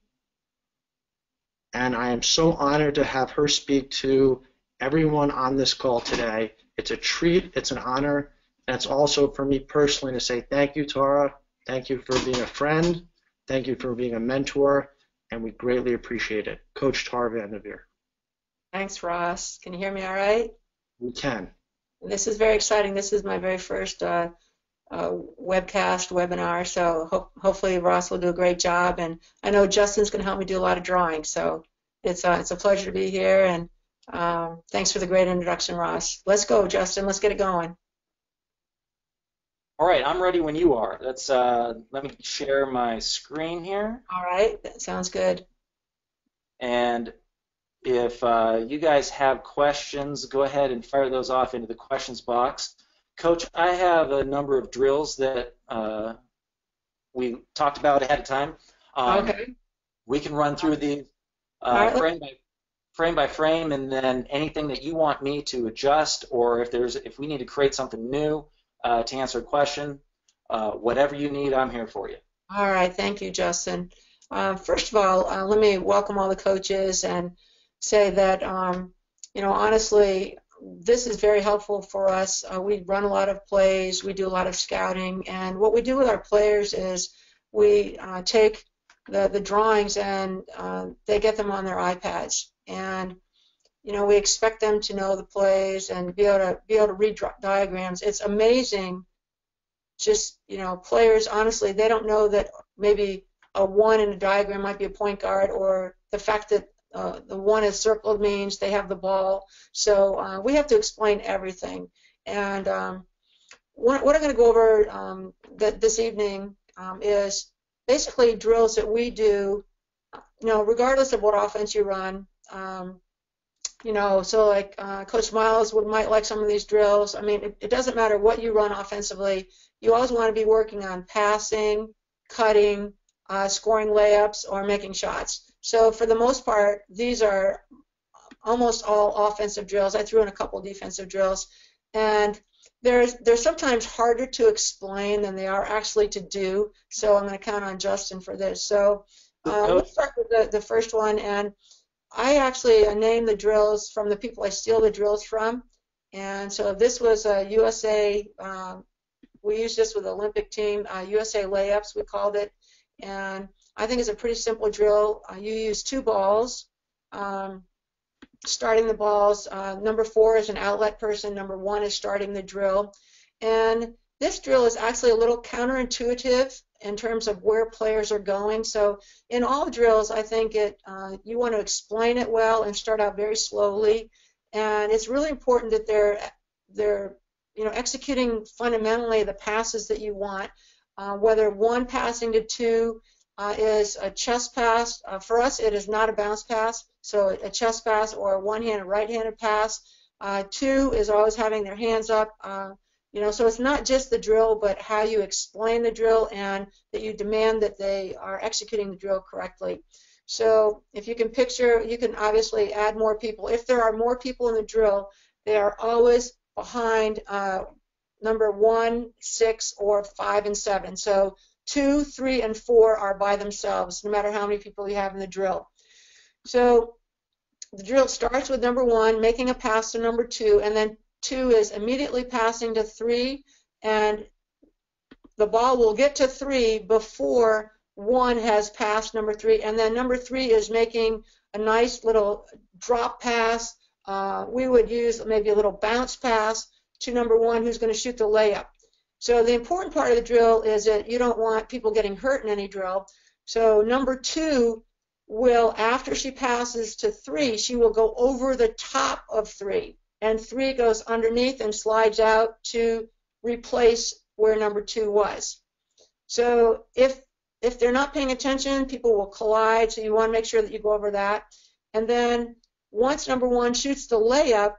and I am so honored to have her speak to everyone on this call today. It's a treat, it's an honor, and it's also for me personally to say thank you, Tara. Thank you for being a friend. Thank you for being a mentor, and we greatly appreciate it. Coach Tara VanDerveer. Thanks, Ross. Can you hear me all right? We can. This is very exciting. This is my very first webcast, webinar, so hopefully Ross will do a great job. And I know Justin's going to help me do a lot of drawing, so it's a pleasure to be here. And thanks for the great introduction, Ross. Let's go, Justin. Let's get it going. All right, I'm ready when you are. Let me share my screen here. All right, that sounds good. And if you guys have questions, go ahead and fire those off into the questions box. Coach, I have a number of drills that we talked about ahead of time. Okay. We can run through these frame by frame, and then anything that you want me to adjust, or if we need to create something new to answer a question, whatever you need, I'm here for you. All right, thank you, Justin. First of all, let me welcome all the coaches and say that, honestly, this is very helpful for us. We run a lot of plays, we do a lot of scouting, and what we do with our players is we take the drawings and they get them on their iPads. And we expect them to know the plays and be able to read diagrams. It's amazing. Just players, honestly, they don't know that maybe a 1 in a diagram might be a point guard, or the fact that the 1 is circled means they have the ball. So we have to explain everything. And what I'm going to go over this evening is basically drills that we do, regardless of what offense you run. So like Coach Miles might like some of these drills. I mean, it doesn't matter what you run offensively. You always want to be working on passing, cutting, scoring layups, or making shots. So for the most part, these are almost all offensive drills. I threw in a couple defensive drills. And they're sometimes harder to explain than they are actually to do. So I'm going to count on Justin for this. So let's start with the first one. And I actually named the drills from the people I steal the drills from. And so this was a USA, we used this with the Olympic team, USA layups we called it. And I think it's a pretty simple drill. You use 2 balls, starting the balls. Number 4 is an outlet person. Number 1 is starting the drill. And this drill is actually a little counterintuitive in terms of where players are going. So in all drills, I think you want to explain it well and start out very slowly. And it's really important that they're executing fundamentally the passes that you want. Whether 1 passing to 2 is a chest pass. For us, it is not a bounce pass. So a chest pass or a one-handed, right-handed pass. 2 is always having their hands up. So it's not just the drill, but how you explain the drill and that you demand that they are executing the drill correctly. So if you can picture, you can obviously add more people. If there are more people in the drill, they are always behind number 1, 6, or 5 and 7. So 2, 3, and 4 are by themselves, no matter how many people you have in the drill. So the drill starts with number 1 making a pass to number 2, and then 2 is immediately passing to 3, and the ball will get to 3 before 1 has passed number 3, and then number 3 is making a nice little drop pass. We would use maybe a little bounce pass to number 1 who's going to shoot the layup. So the important part of the drill is that you don't want people getting hurt in any drill. So number 2 will, after she passes to 3, she will go over the top of 3. And 3 goes underneath and slides out to replace where number 2 was. So if they're not paying attention, people will collide, so you want to make sure that you go over that. And then once number 1 shoots the layup,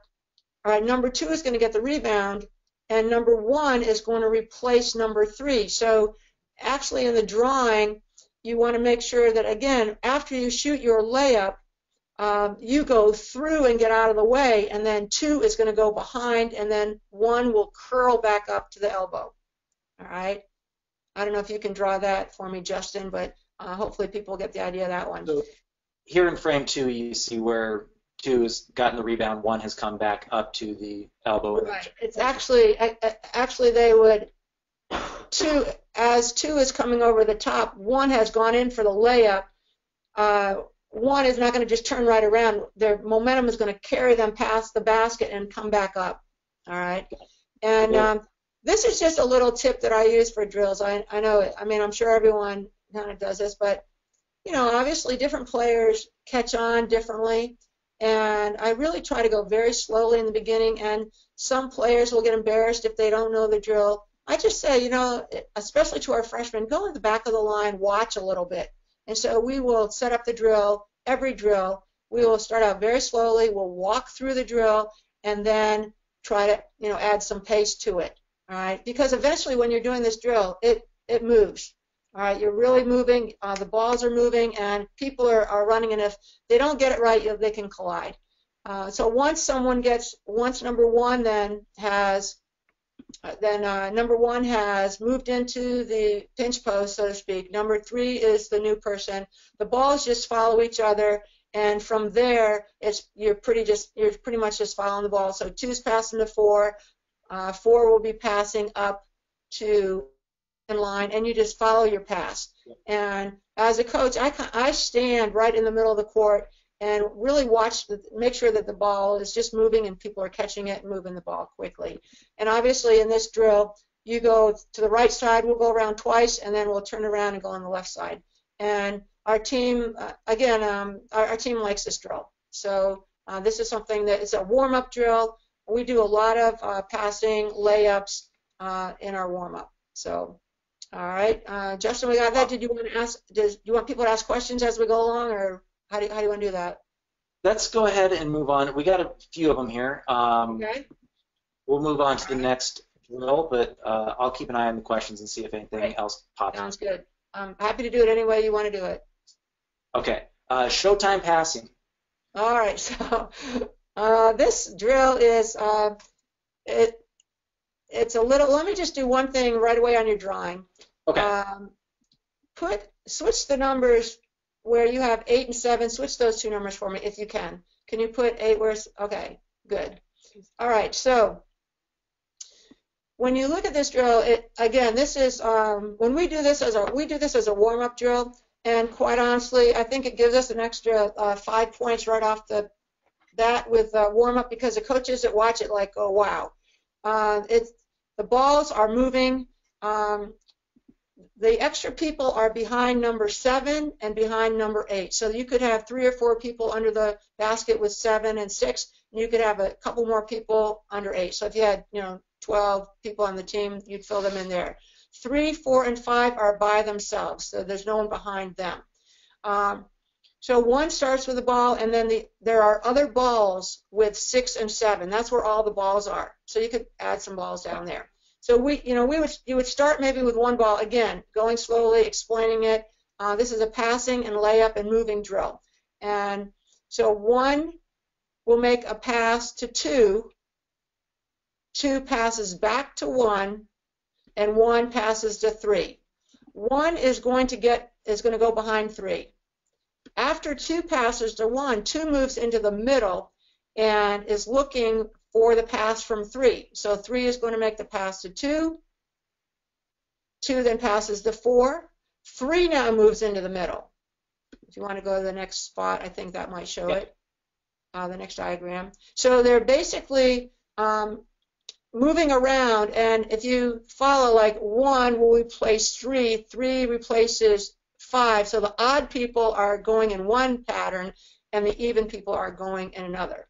all right, number 2 is going to get the rebound, and number 1 is going to replace number 3. So actually in the drawing, you want to make sure that, again, after you shoot your layup, you go through and get out of the way, and then 2 is going to go behind, and then 1 will curl back up to the elbow. All right? I don't know if you can draw that for me, Justin, but hopefully people get the idea of that one. So here in frame 2, you see where 2 has gotten the rebound, 1 has come back up to the elbow. Right. It's actually they would, 2, as 2 is coming over the top, 1 has gone in for the layup. 1 is not going to just turn right around. Their momentum is going to carry them past the basket and come back up. All right? And this is just a little tip that I use for drills. I know it. I mean, I'm sure everyone kind of does this, but, obviously different players catch on differently. And I really try to go very slowly in the beginning, and some players will get embarrassed if they don't know the drill. I just say, especially to our freshmen, go to the back of the line, watch a little bit. And so we will set up the drill, every drill. We will start out very slowly. We'll walk through the drill and then try to, add some pace to it. All right? Because eventually when you're doing this drill, it moves. All right? You're really moving. The balls are moving, and people are running. And if they don't get it right, they can collide. So once number 1 then has Number 1 has moved into the pinch post, so to speak. Number 3 is the new person. The balls just follow each other, and from there, you're pretty much just following the ball. So 2's passing to 4. 4 will be passing up to in line, and you just follow your pass. And as a coach, I stand right in the middle of the court and really make sure that the ball is just moving and people are catching it and moving the ball quickly. And obviously in this drill, you go to the right side, we'll go around twice, and then we'll turn around and go on the left side. And our team, our team likes this drill. So this is something that is a warm-up drill. We do a lot of passing, layups in our warm-up. So, all right, Justin, we got that. Did you want people to ask questions as we go along, or how do you want to do that? Let's go ahead and move on. We got a few of them here. Okay. We'll move on to the next drill, but I'll keep an eye on the questions and see if anything else pops up. Sounds good. I'm happy to do it any way you want to do it. Okay. Showtime Passing. All right. So this drill is it's a little. Let me just do one thing right away on your drawing. Okay. Switch the numbers where you have 8 and 7. Switch those 2 numbers for me if you can. Can you put 8 where? Okay. Good. All right. So when you look at this drill, this is when we do this as a warm-up drill, and quite honestly, I think it gives us an extra 5 points right off the bat with warm-up, because the coaches that watch it like, oh wow, the balls are moving. The extra people are behind number 7 and behind number 8. So you could have 3 or 4 people under the basket with 7 and 6, and you could have a couple more people under 8. So if you had 12 people on the team, you'd fill them in there. 3, 4, and 5 are by themselves, so there's no one behind them. So 1 starts with the ball, and then there are other balls with 6 and 7. That's where all the balls are. So you could add some balls down there. So you would start maybe with 1 ball, again, going slowly, explaining it. This is a passing and layup and moving drill. And so 1 will make a pass to 2, 2 passes back to 1, and 1 passes to 3. 1 is going to go behind 3. After 2 passes to 1, 2 moves into the middle and is looking for the pass from 3. So 3 is going to make the pass to 2. 2 then passes to 4. 3 now moves into the middle. If you want to go to the next spot, I think that might show it, the next diagram. So they're basically moving around, and if you follow, like 1 will replace 3, 3 replaces 5, so the odd people are going in one pattern and the even people are going in another.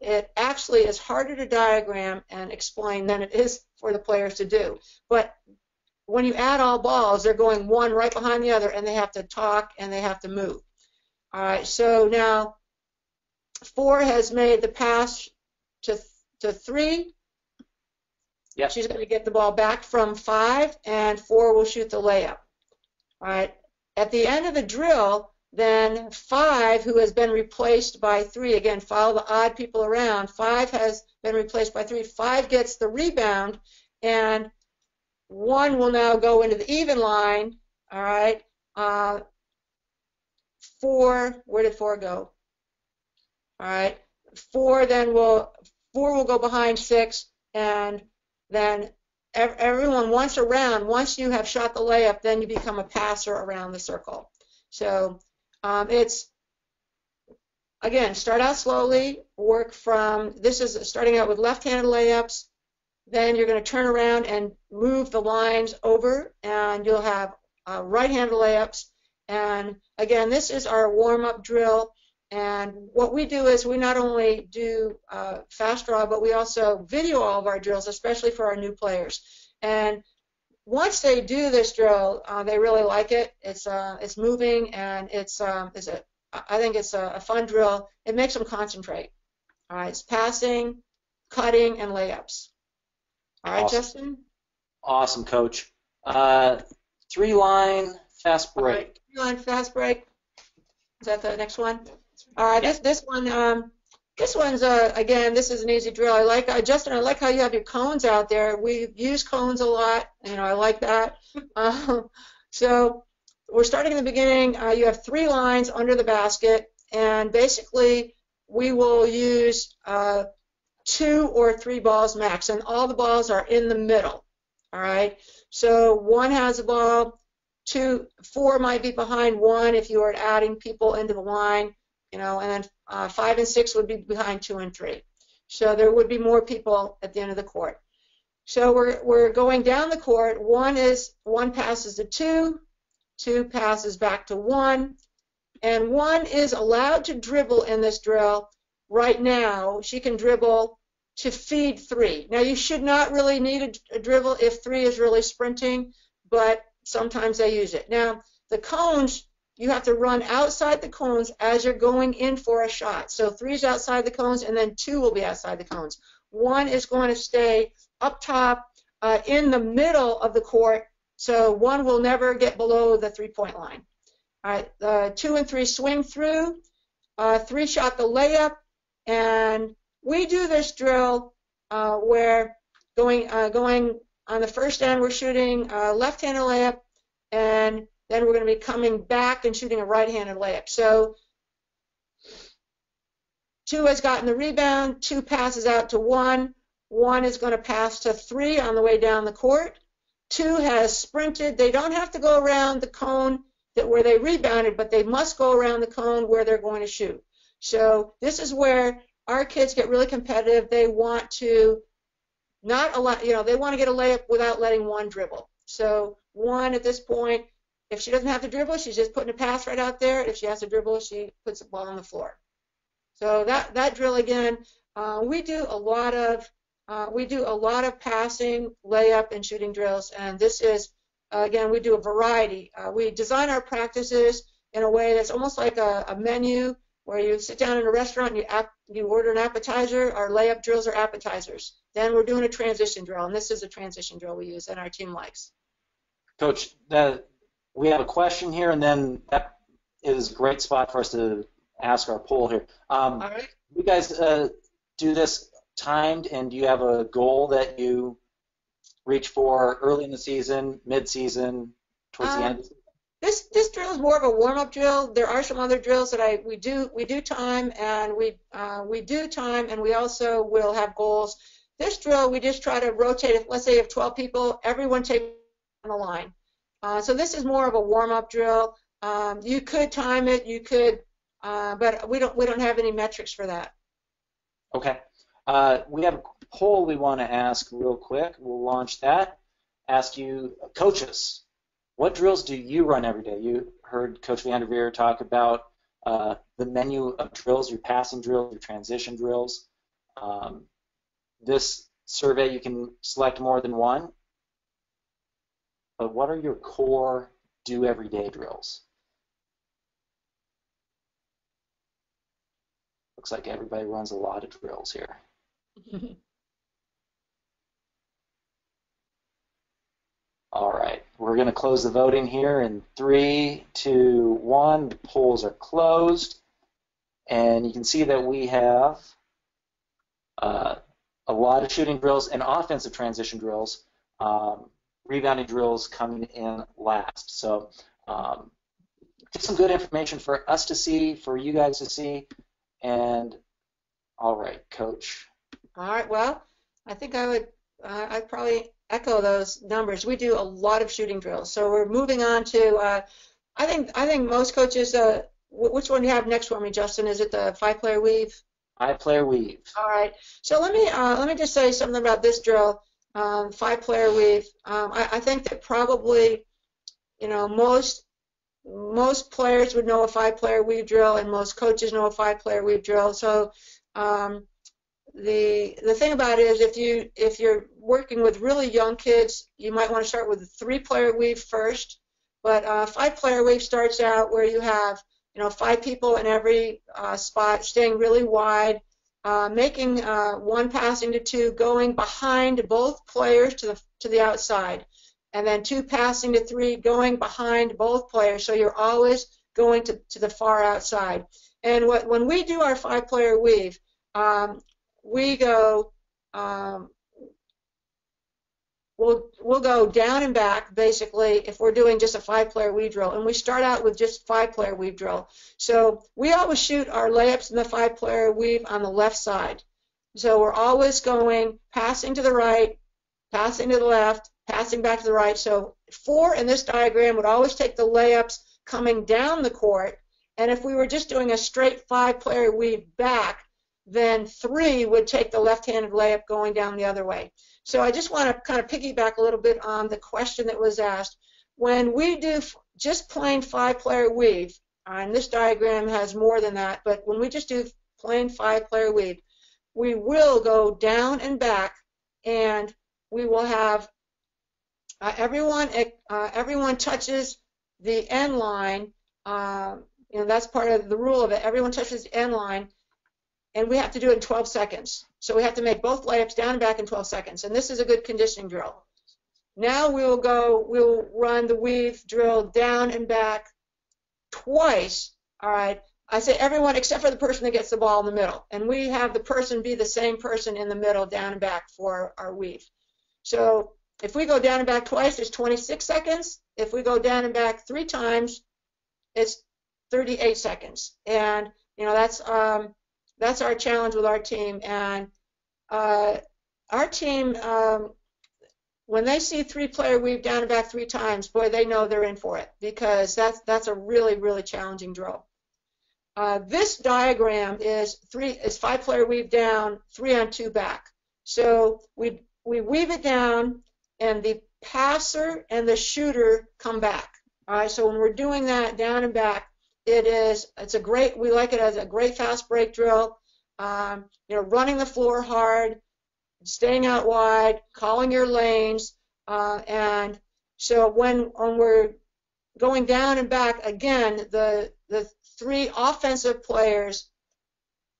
It actually is harder to diagram and explain than it is for the players to do. But when you add all balls, they're going one right behind the other, and they have to talk and they have to move. All right, so now 4 has made the pass to 3. Yep. She's going to get the ball back from 5, and 4 will shoot the layup. All right. At the end of the drill, then 5, who has been replaced by 3, again, follow the odd people around. 5 has been replaced by 3. 5 gets the rebound, and 1 will now go into the even line. All right. 4, where did 4 go? All right. 4 will go behind 6, and then everyone once you have shot the layup, then you become a passer around the circle. So it's, again, start out slowly, work from, this is starting out with left-handed layups, then you're going to turn around and move the lines over, and you'll have right-handed layups. And again, this is our warm-up drill. And what we do is we not only do fast draw, but we also video all of our drills, especially for our new players. And once they do this drill, they really like it. It's moving, and I think it's a fun drill. It makes them concentrate. All right, it's passing, cutting, and layups. All right, awesome. Justin? Awesome, Coach. 3-line fast break. Right, 3-line fast break. Is that the next one? All right, this one, This one's, again, this is an easy drill. Justin, I like how you have your cones out there. We use cones a lot. I like that. So we're starting in the beginning. You have 3 lines under the basket, and basically we will use 2 or 3 balls max, and all the balls are in the middle. All right. So 1 has a ball, 4 might be behind 1 if you are adding people into the line, and then 5 and 6 would be behind 2 and 3. So there would be more people at the end of the court. So we're going down the court. 1 passes to 2, 2 passes back to 1, and 1 is allowed to dribble in this drill. Right now, she can dribble to feed 3. Now, you should not really need a dribble if 3 is really sprinting, but sometimes they use it. Now, the cones, you have to run outside the cones as you're going in for a shot. So 3 is outside the cones, and then 2 will be outside the cones. 1 is going to stay up top in the middle of the court, so 1 will never get below the 3-point line. All right, 2 and 3 swing through. 3 shot the layup, and we do this drill where going on the first end, we're shooting a left-handed layup, and then we're going to be coming back and shooting a right-handed layup. So 2 has gotten the rebound, 2 passes out to 1, 1 is going to pass to 3 on the way down the court, 2 has sprinted. They don't have to go around the cone where they rebounded, but they must go around the cone where they're going to shoot. So this is where our kids get really competitive. They want to they want to get a layup without letting 1 dribble. So 1 at this point, if she doesn't have to dribble, she's just putting a pass right out there. If she has to dribble, she puts the ball on the floor. So that drill again, we do a lot of passing, layup, and shooting drills, and this is again we do a variety. We design our practices in a way that's almost like a menu where you sit down in a restaurant and you order an appetizer. Our layup drills are appetizers. Then we're doing a transition drill, and this is a transition drill we use and our team likes. Coach, we have a question here, and then that is a great spot for us to ask our poll here. All right. You guys do this timed, and do you have a goal that you reach for early in the season, mid-season, towards the end of the season? This drill is more of a warm-up drill. There are some other drills that we do time, and we also will have goals. This drill, we just try to rotate it. Let's say you have 12 people, everyone take on the line. So this is more of a warm-up drill. You could time it, but we don't have any metrics for that. Okay. We have a poll we want to ask real quick. We'll launch that. Ask you, coaches, what drills do you run every day? You heard Coach VanDerveer talk about the menu of drills, your passing drills, your transition drills. This survey, you can select more than one. But what are your core do every day drills? Looks like everybody runs a lot of drills here. All right, we're going to close the voting here in 3, 2, 1. The polls are closed, and you can see that we have a lot of shooting drills and offensive transition drills. Rebounding drills coming in last. So just some good information for us to see, for you guys to see. And all right, Coach. All right. Well, I think I'd probably echo those numbers. We do a lot of shooting drills. So we're moving on to. I think most coaches. Which one do you have next for me, Justin? Is it the 5-player weave? 5-player weave. All right. So let me just say something about this drill. 5-player weave. I think that probably, most players would know a 5-player weave drill, and most coaches know a 5-player weave drill. So the thing about it is, if you're working with really young kids, you might want to start with a 3-player weave first. But 5-player weave starts out where you have 5 people in every spot, staying really wide. Making 1 passing to 2, going behind both players to the outside, and then 2 passing to 3, going behind both players. So you're always going to the far outside. And when we do our 5-player weave, we go, we'll go down and back, basically, if we're doing just a 5-player weave drill. And we start out with just 5-player weave drill. So we always shoot our layups in the 5-player weave on the left side. So we're always going, passing to the right, passing to the left, passing back to the right. So 4 in this diagram would always take the layups coming down the court. And if we were just doing a straight 5-player weave back, then 3 would take the left-handed layup going down the other way. So I just want to kind of piggyback a little bit on the question that was asked. When we do just plain 5-player weave, and this diagram has more than that, but when we just do plain 5-player weave, we will go down and back, and we will have everyone touches the end line. That's part of the rule of it. Everyone touches the end line, and we have to do it in 12 seconds. So we have to make both layups down and back in 12 seconds, and this is a good conditioning drill. Now we'll run the weave drill down and back twice. All right. I say everyone except for the person that gets the ball in the middle, and we have the person be the same person in the middle, down and back for our weave. So if we go down and back twice, it's 26 seconds. If we go down and back 3 times, it's 38 seconds. And that's our challenge with our team. And our team, when they see 3-player weave down and back 3 times, boy, they know they're in for it, because that's a really, really challenging drill. This diagram is 5-player weave down, 3-on-2 back. So we weave it down, and the passer and the shooter come back. All right. So when we're doing that down and back, we like it as a great fast break drill. Running the floor hard, staying out wide, calling your lanes, and so when we're going down and back again, the 3 offensive players,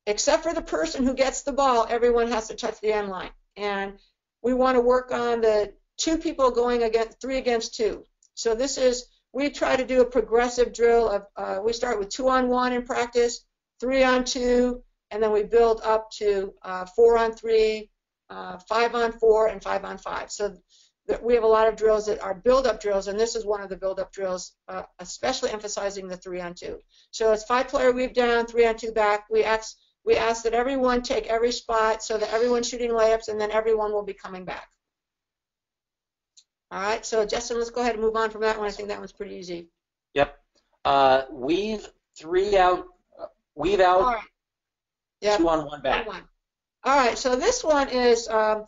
except for the person who gets the ball, everyone has to touch the end line. And we want to work on the 2 people going against 3 against 2. So we try to do a progressive drill of, we start with 2-on-1 in practice, 3-on-2, and then we build up to 4-on-3, 5-on-4, and 5-on-5. So we have a lot of drills that are build-up drills, and this is one of the build-up drills, especially emphasizing the 3-on-2. So it's 5-player weave down, 3-on-2 back. We ask that everyone take every spot so that everyone's shooting layups, and then everyone will be coming back. All right, so Justin, let's go ahead and move on from that one. I think that one's pretty easy. Yep. Weave 3 out, weave out, right. Yep. 2-on-1 back. All right, so this one is I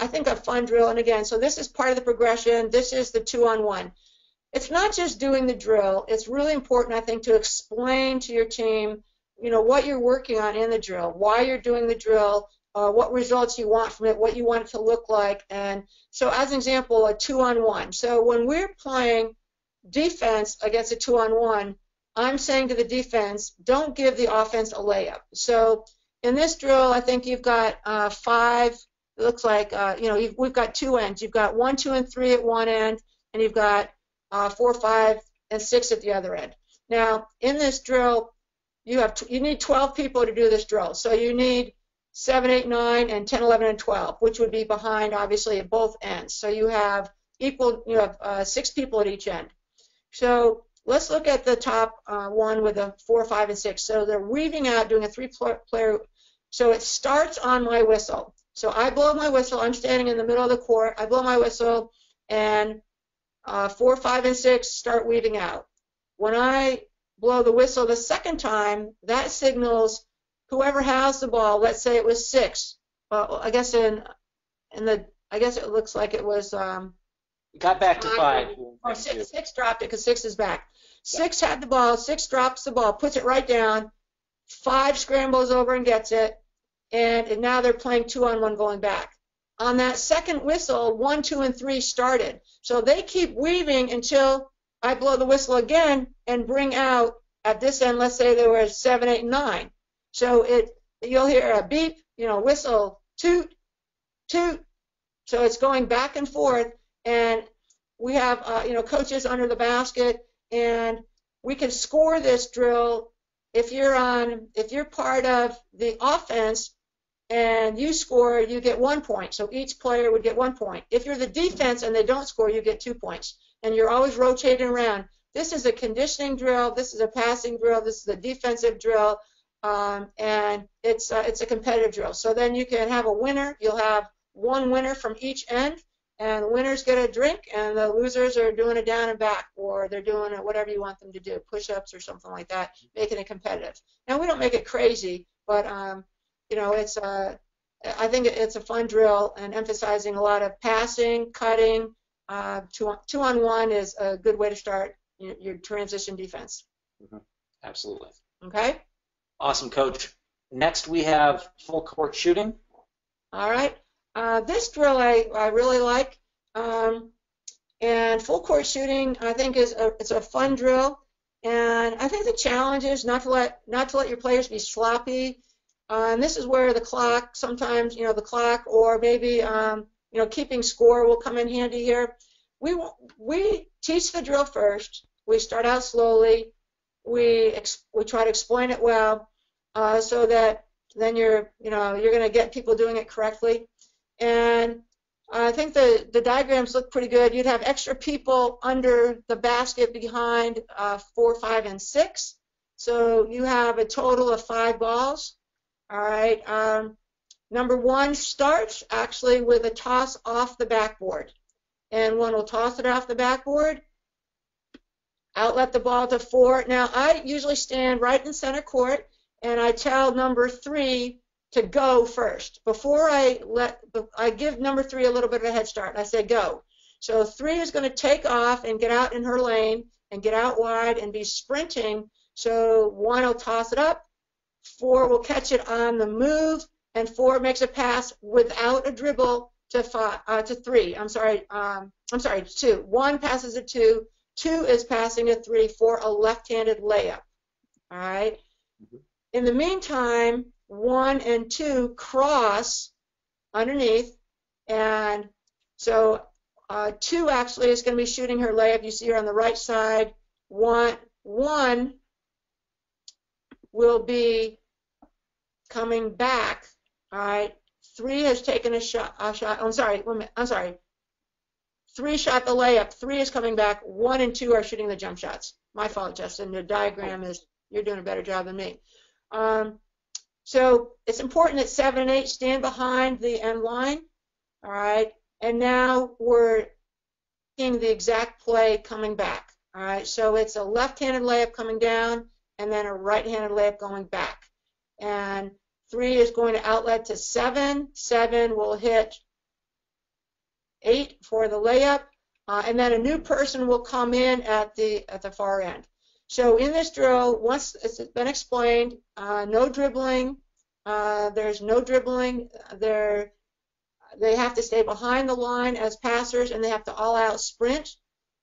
think a fun drill. And again, so this is part of the progression. This is the 2-on-1. It's not just doing the drill. It's really important, I think, to explain to your team, what you're working on in the drill, why you're doing the drill, what results you want from it, what you want it to look like. And so as an example, a 2-on-1. So when we're playing defense against a 2-on-1, I'm saying to the defense, don't give the offense a layup. So in this drill, I think you've got 5, it looks like, we've got 2 ends. You've got 1, 2, and 3 at one end, and you've got 4, 5, and 6 at the other end. Now, in this drill, you need 12 people to do this drill. So you need 7, 8, 9, and 10, 11, and 12, which would be behind, obviously, at both ends. So you have 6 people at each end. So let's look at the top one with a 4, 5, and 6. So they're weaving out, doing a 3-player. So it starts on my whistle. So I blow my whistle. I'm standing in the middle of the court. I blow my whistle, and 4, 5, and 6 start weaving out. When I blow the whistle the second time, that signals whoever has the ball. Let's say it was 6. I guess it looks like it was. Got back to 5. Or 6 dropped it because 6 is back. 6 had the ball. 6 drops the ball, puts it right down. 5 scrambles over and gets it, and now they're playing 2-on-1 going back. On that second whistle, 1, 2, and 3 started. So they keep weaving until I blow the whistle again and bring out at this end. Let's say there were 7, 8, and 9. So you'll hear a beep, whistle, toot, toot. So it's going back and forth, and we have coaches under the basket, and we can score this drill if you're part of the offense and you score, you get 1 point. So each player would get 1 point. If you're the defense and they don't score, you get 2 points. And you're always rotating around. This is a conditioning drill. This is a passing drill. This is a defensive drill. And it's a competitive drill. So then you can have a winner. You'll have one winner from each end, and the winners get a drink, and the losers are doing it down and back, or they're doing it whatever you want them to do, push-ups or something like that, making it competitive. Now, we don't make it crazy, but you know, I think it's a fun drill and emphasizing a lot of passing, cutting. Two-on-one is a good way to start your transition defense. Mm-hmm. Absolutely. Okay. Awesome, Coach. Next, we have full court shooting. All right. This drill I really like, and full court shooting I think it's a fun drill, and I think the challenge is not to let your players be sloppy, and this is where the clock sometimes, you know, the clock or maybe you know, keeping score will come in handy here. We teach the drill first. We start out slowly. We try to explain it well, so that then you're going to get people doing it correctly. And I think the diagrams look pretty good. You'd have extra people under the basket behind 4, 5, and 6. So you have a total of 5 balls. All right. Number 1 starts actually with a toss off the backboard. And one will toss it off the backboard, outlet the ball to 4. Now, I usually stand right in center court, and I tell number 3 to go first. Before I give number 3 a little bit of a head start. I say go. So 3 is going to take off and get out in her lane and get out wide and be sprinting. So 1 will toss it up, 4 will catch it on the move, and 4 makes a pass without a dribble to 3. I'm sorry, 2. 1 passes it 2. 2 is passing a 3 for a left-handed layup. All right. Mm-hmm. In the meantime, 1 and 2 cross underneath, and so 2 actually is going to be shooting her layup. You see her on the right side. 1 will be coming back. All right. 3 has taken a shot. I'm sorry. 3 shot the layup. 3 is coming back. 1 and 2 are shooting the jump shots. My fault, Justin. The diagram is, you're doing a better job than me. So it's important that 7 and 8 stand behind the end line. All right. And now we're seeing the exact play coming back. All right. So it's a left-handed layup coming down and then a right-handed layup going back. And 3 is going to outlet to 7. 7 will hit 8 for the layup. And then a new person will come in at the far end. So in this drill, once it's been explained, no dribbling. There's no dribbling. They have to stay behind the line as passers, and they have to all-out sprint.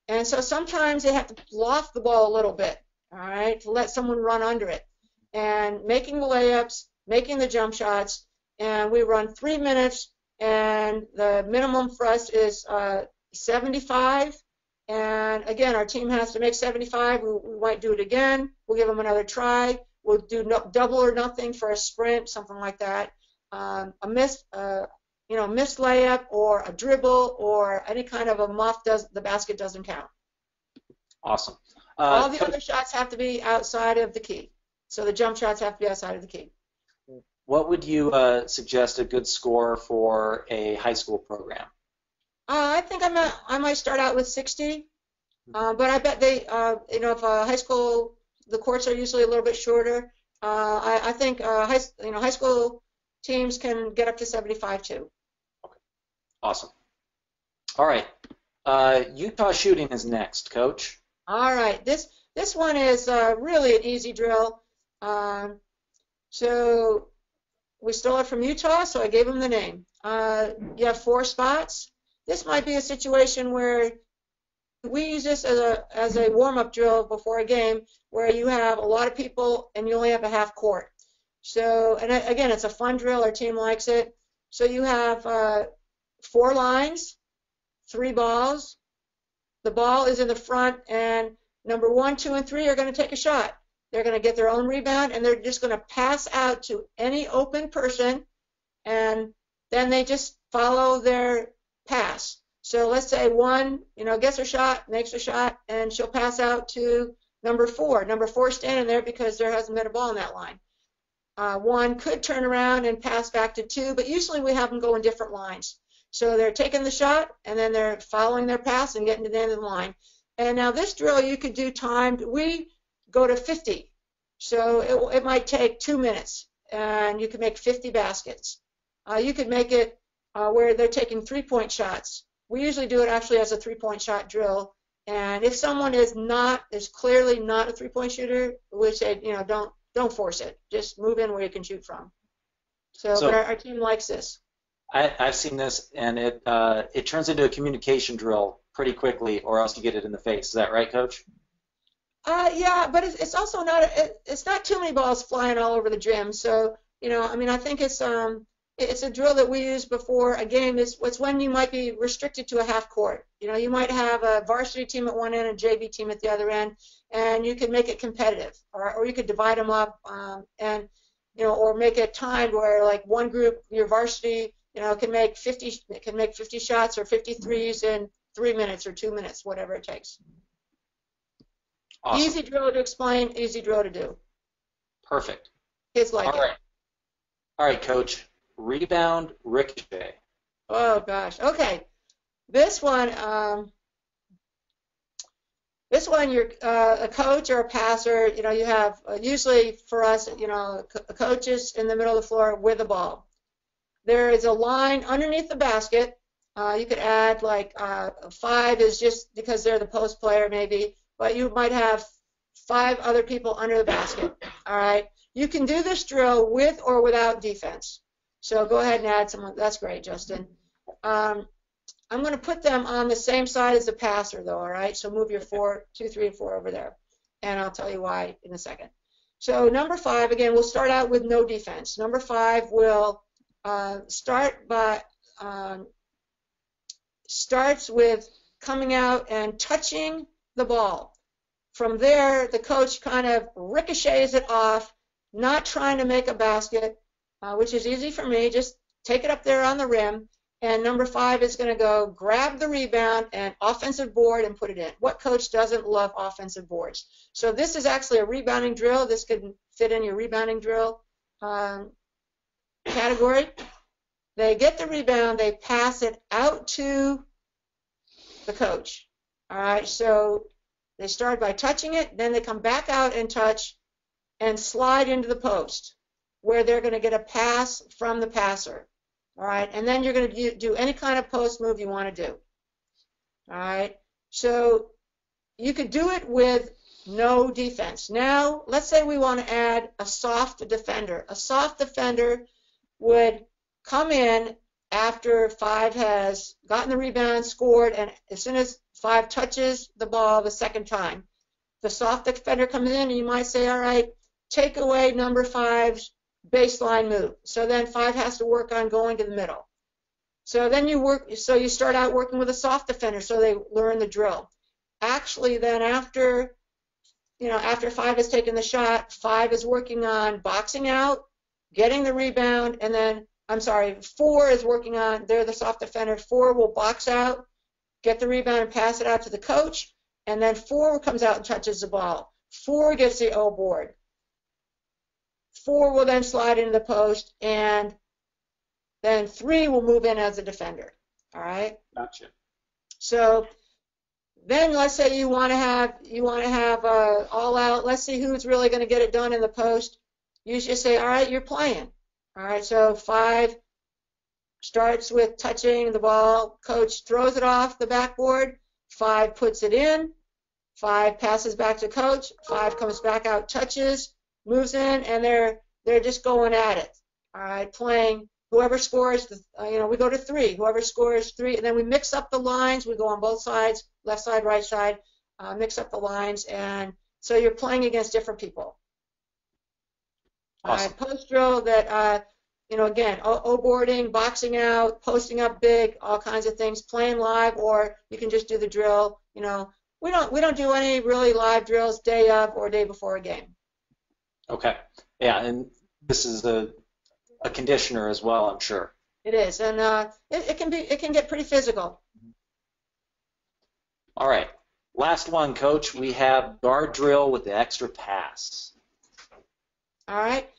And so sometimes they have to loft the ball a little bit, all right, to let someone run under it. And making the layups, making the jump shots, and we run 3 minutes, and the minimum for us is 75. And again, our team has to make 75. We might do it again. We'll give them another try. We'll do double or nothing for a sprint, something like that. A missed layup or a dribble or any kind of a muff, the basket doesn't count. Awesome. All the other shots have to be outside of the key. So the jump shots have to be outside of the key. What would you suggest a good score for a high school program? I think I might start out with 60, but I bet they, if high school, the courts are usually a little bit shorter. I think high school teams can get up to 75 too. Okay. Awesome. All right. Utah shooting is next, Coach. All right. This one is really an easy drill. So we stole it from Utah, so I gave them the name. You have 4 spots. This might be a situation where we use this as a warm-up drill before a game where you have a lot of people and you only have a half court. So, and again, it's a fun drill. Our team likes it. So you have 4 lines, 3 balls. The ball is in the front, and number 1, 2, and 3 are going to take a shot. They're going to get their own rebound, and they're just going to pass out to any open person, and then they just follow their pass. So let's say one, gets her shot, makes her shot, and she'll pass out to number 4. Number 4 standing there because there hasn't been a ball in that line. One could turn around and pass back to 2, but usually we have them go in different lines. So they're taking the shot, and then they're following their pass and getting to the end of the line. And now this drill you could do timed. We go to 50. So it might take 2 minutes, and you can make 50 baskets. You could make it where they're taking 3-point shots. We usually do it actually as a 3-point shot drill. And if someone is clearly not a 3-point shooter, we say, don't force it. Just move in where you can shoot from. So but our team likes this. I've seen this, and it turns into a communication drill pretty quickly, or else you get it in the face. Is that right, Coach? Yeah, but it's also not it's not too many balls flying all over the gym. So I think it's a drill that we use before a game. It's when you might be restricted to a half court. You might have a varsity team at one end and a JV team at the other end, and you could make it competitive, or you could divide them up, and or make it timed where like one group, your varsity, can make 50 shots or 53s in 3 minutes or 2 minutes, whatever it takes. Awesome. Easy drill to explain, easy drill to do. Perfect. Kids like it. All right, Coach. Rebound ricochet. Oh gosh. Okay. This one you're a coach or a passer. You have usually for us, a coach is in the middle of the floor with a ball. There is a line underneath the basket. You could add like 5 is just because they're the post player maybe, but you might have 5 other people under the basket. All right. You can do this drill with or without defense. So go ahead and add someone. That's great, Justin. I'm going to put them on the same side as the passer, though, all right? So move your 4, 2, 3, and 4 over there, and I'll tell you why in a second. So number 5, again, we'll start out with no defense. Number 5 will starts with coming out and touching the ball. From there, the coach kind of ricochets it off, not trying to make a basket, which is easy for me. Just take it up there on the rim, and number 5 is going to go grab the rebound and offensive board and put it in. What coach doesn't love offensive boards? So this is actually a rebounding drill. This could fit in your rebounding drill category. They get the rebound. They pass it out to the coach. All right, so they start by touching it. Then they come back out and touch and slide into the post, where they're going to get a pass from the passer. All right, and then you're going to do any kind of post move you want to do. All right, so you could do it with no defense. Now, let's say we want to add a soft defender. A soft defender would come in after 5 has gotten the rebound, scored, and as soon as 5 touches the ball the second time, the soft defender comes in, and you might say, all right, take away number 5's baseline move. So then 5 has to work on going to the middle. So then you start out working with a soft defender, so they learn the drill. Actually, then after 5 has taken the shot, 5 is working on boxing out, getting the rebound, and then 4 is working on, they're the soft defender. 4 will box out, get the rebound, and pass it out to the coach, and then 4 comes out and touches the ball. 4 gets the O board. 4 will then slide into the post, and then 3 will move in as a defender. All right? Gotcha. So then let's say you want to have all out. Let's see who's really going to get it done in the post. You just say, all right, you're playing. All right, so 5 starts with touching the ball. Coach throws it off the backboard. 5 puts it in. 5 passes back to coach. 5 comes back out, touches, moves in, and they're just going at it. All right, playing. Whoever scores, we go to 3. Whoever scores 3, and then we mix up the lines. We go on both sides, left side, right side, mix up the lines, and so you're playing against different people. Awesome. Post drill that, again, O-boarding, boxing out, posting up big, all kinds of things, playing live, or you can just do the drill. We don't do any really live drills day of or day before a game. Okay. Yeah, and this is a conditioner as well, I'm sure. It is, and it can get pretty physical. All right. Last one, Coach. We have guard drill with the extra pass. All right.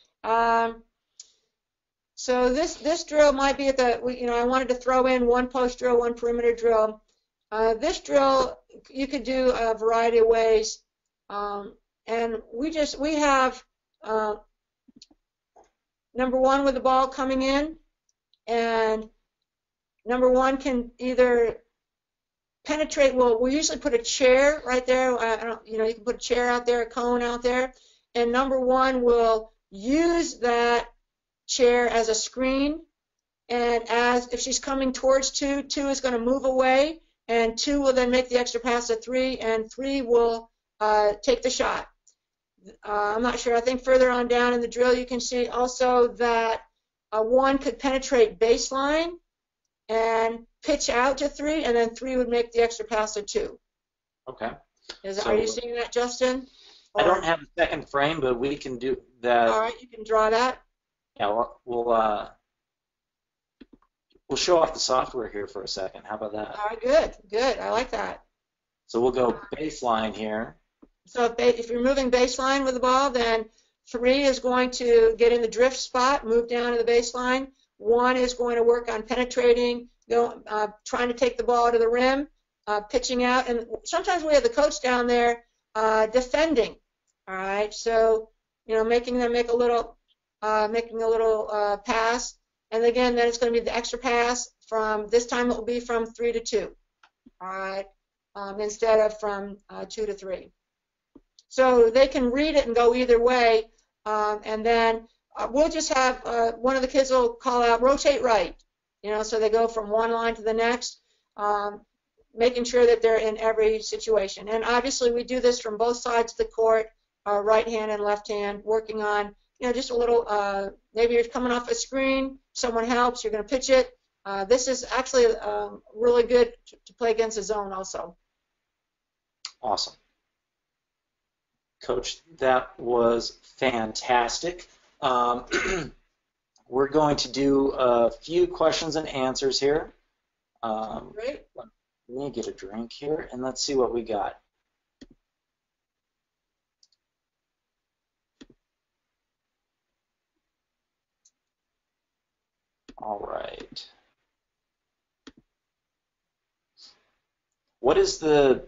So this drill might be at the, I wanted to throw in one post drill, one perimeter drill. This drill you could do a variety of ways, and we have number one with the ball coming in, and number one can either penetrate. Well, we usually put a chair right there. You can put a chair out there, a cone out there, and number one will use that chair as a screen. And if she's coming towards two is going to move away, and two will then make the extra pass to three, and three will take the shot. I'm not sure. I think further on down in the drill you can see also that one could penetrate baseline and pitch out to three, and then three would make the extra pass to two. Okay. Are you seeing that, Justin? I don't have a second frame, but we can do that. All right, you can draw that. Yeah, we'll show off the software here for a second. How about that? All right, good. I like that. So we'll go baseline here. So if you're moving baseline with the ball, then three is going to get in the drift spot, move down to the baseline. One is going to work on penetrating, trying to take the ball to the rim, pitching out, and sometimes we have the coach down there defending. All right, so making them make a little pass, and again, then it's going to be the extra pass from this time. It will be from 3 to 2. All right, instead of from 2 to 3. So they can read it and go either way, and then we'll just have one of the kids will call out rotate right, so they go from one line to the next, making sure that they're in every situation. And obviously we do this from both sides of the court, right hand and left hand, working on just a little, maybe you're coming off a screen, someone helps, you're going to pitch it. This is actually really good to play against a zone also. Awesome. Coach, that was fantastic. We're going to do a few questions and answers here. Great. Let me get a drink here, and let's see what we got. All right. What is the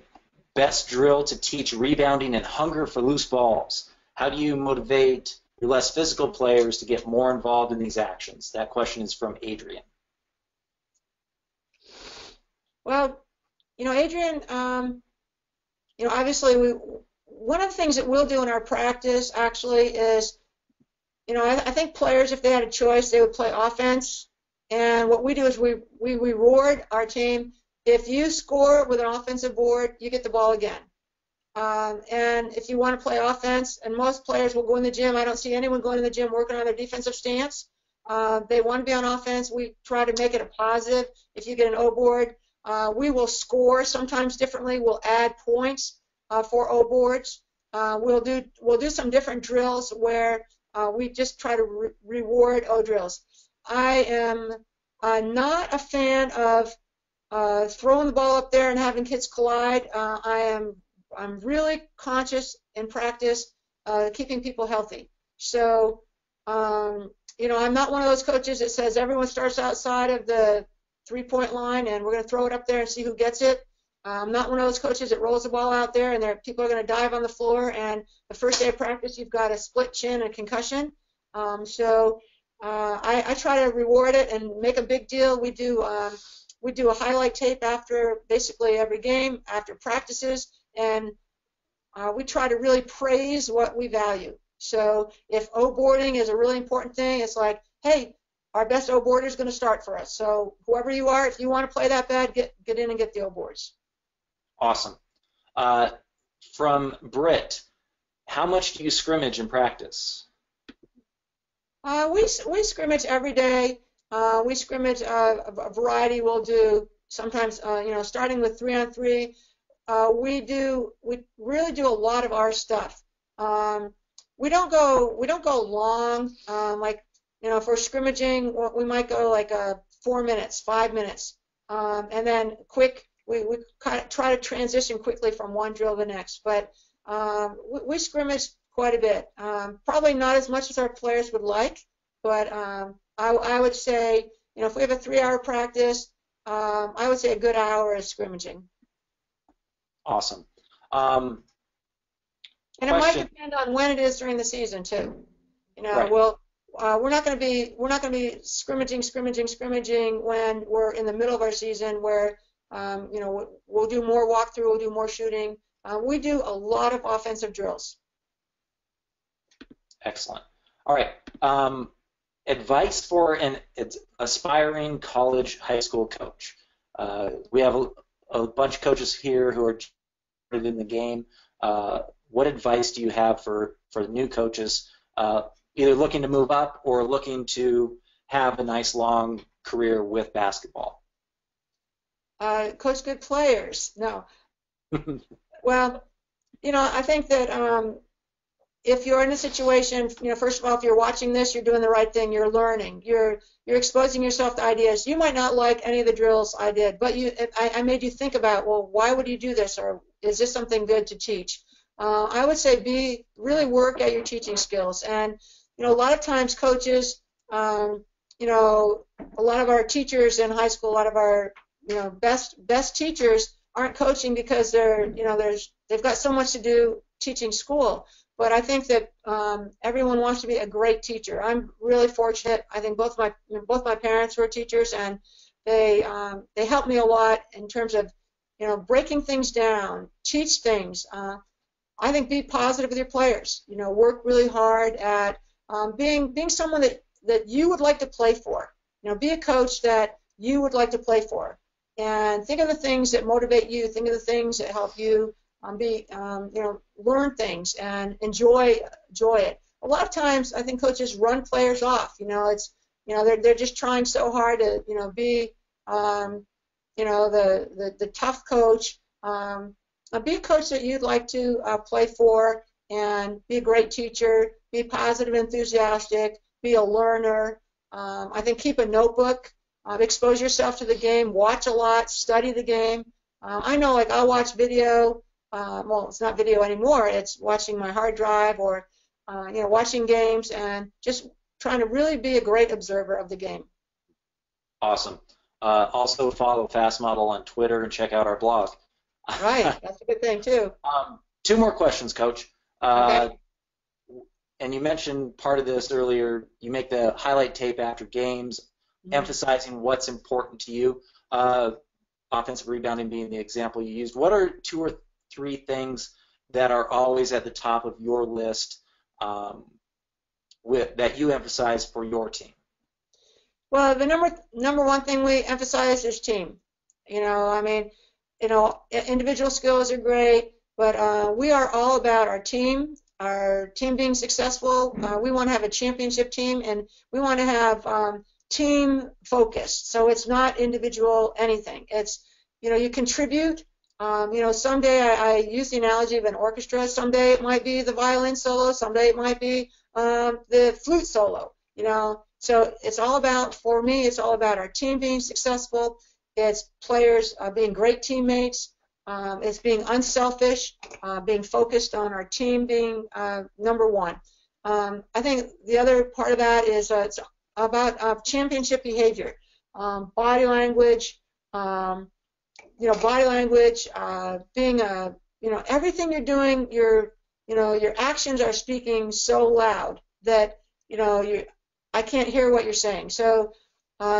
best drill to teach rebounding and hunger for loose balls? How do you motivate your less physical players to get more involved in these actions? That question is from Adrian. Well, Adrian, obviously one of the things that we'll do in our practice actually is, I think players, if they had a choice, they would play offense. And what we do is we reward our team. If you score with an offensive board, you get the ball again. And if you want to play offense, and most players will go in the gym, I don't see anyone going in the gym working on their defensive stance. They want to be on offense. We try to make it a positive. If you get an O board, we will score sometimes differently. We'll add points for O boards. We'll do some different drills where we just try to reward O drills. I am not a fan of throwing the ball up there and having kids collide. I'm really conscious in practice keeping people healthy. So I'm not one of those coaches that says everyone starts outside of the three-point line and we're going to throw it up there and see who gets it. I'm not one of those coaches that rolls the ball out there and people are going to dive on the floor, and the first day of practice you've got a split chin and concussion. So I try to reward it and make a big deal. We do a highlight tape after basically every game, after practices, and we try to really praise what we value. So if O-boarding is a really important thing, it's like, hey, our best O-boarder is going to start for us. So whoever you are, if you want to play that bad, get in and get the O-boards. Awesome. From Britt, how much do you scrimmage in practice? We scrimmage every day. We scrimmage a variety. We'll do sometimes, starting with 3-on-3. We really do a lot of our stuff. we don't go long. Like, for scrimmaging, we might go like 4 minutes, 5 minutes, and then quick. We kind of try to transition quickly from one drill to the next. But we scrimmage quite a bit. Probably not as much as our players would like, but I would say, if we have a 3-hour practice, I would say a good hour is scrimmaging. Awesome. And it might Question. depend on when it is during the season too. Right. Well, we're not going to be scrimmaging when we're in the middle of our season, where we'll do more walkthrough, we'll do more shooting. We do a lot of offensive drills. Excellent. All right. Advice for an aspiring college, high school coach. We have a bunch of coaches here who are in the game. What advice do you have for the new coaches, either looking to move up or looking to have a nice long career with basketball? Coach good players. No. Well, I think that if you're in a situation, first of all, if you're watching this, you're doing the right thing. You're learning. You're exposing yourself to ideas. You might not like any of the drills I did, but I made you think about, well, why would you do this, or is this something good to teach? I would say really work at your teaching skills. And a lot of times coaches, a lot of our teachers in high school, a lot of our best teachers aren't coaching because they've got so much to do teaching school. But I think that everyone wants to be a great teacher. I'm really fortunate. I think both my parents were teachers, and they helped me a lot in terms of breaking things down, teach things. I think be positive with your players. Work really hard at being someone that you would like to play for. Be a coach that you would like to play for, and think of the things that motivate you. Think of the things that help you learn things and enjoy it. A lot of times, I think coaches run players off. They're just trying so hard to be the tough coach. Be a coach that you'd like to play for, and be a great teacher. Be positive, enthusiastic. Be a learner. I think keep a notebook. Expose yourself to the game. Watch a lot. Study the game. I know, like, I'll watch video. Well, it's not video anymore. It's watching my hard drive, or watching games, and just trying to really be a great observer of the game. Awesome. Also follow FastModel on Twitter and check out our blog. Right, that's a good thing too. 2 more questions, Coach. Okay. And you mentioned part of this earlier. You make the highlight tape after games, emphasizing what's important to you. Offensive rebounding being the example you used. What are 2 or 3 things that are always at the top of your list that you emphasize for your team? Well, the number one thing we emphasize is team. Individual skills are great, but we are all about our team being successful. We want to have a championship team, and we want to have team focused. So it's not individual anything. It's, you contribute. Someday I use the analogy of an orchestra. Someday it might be the violin solo. Someday it might be the flute solo. So it's all about, for me, it's all about our team being successful. It's players being great teammates. It's being unselfish, being focused on our team being number one. I think the other part of that is it's about championship behavior, body language. Body language, being everything you're doing, your actions are speaking so loud that I can't hear what you're saying. So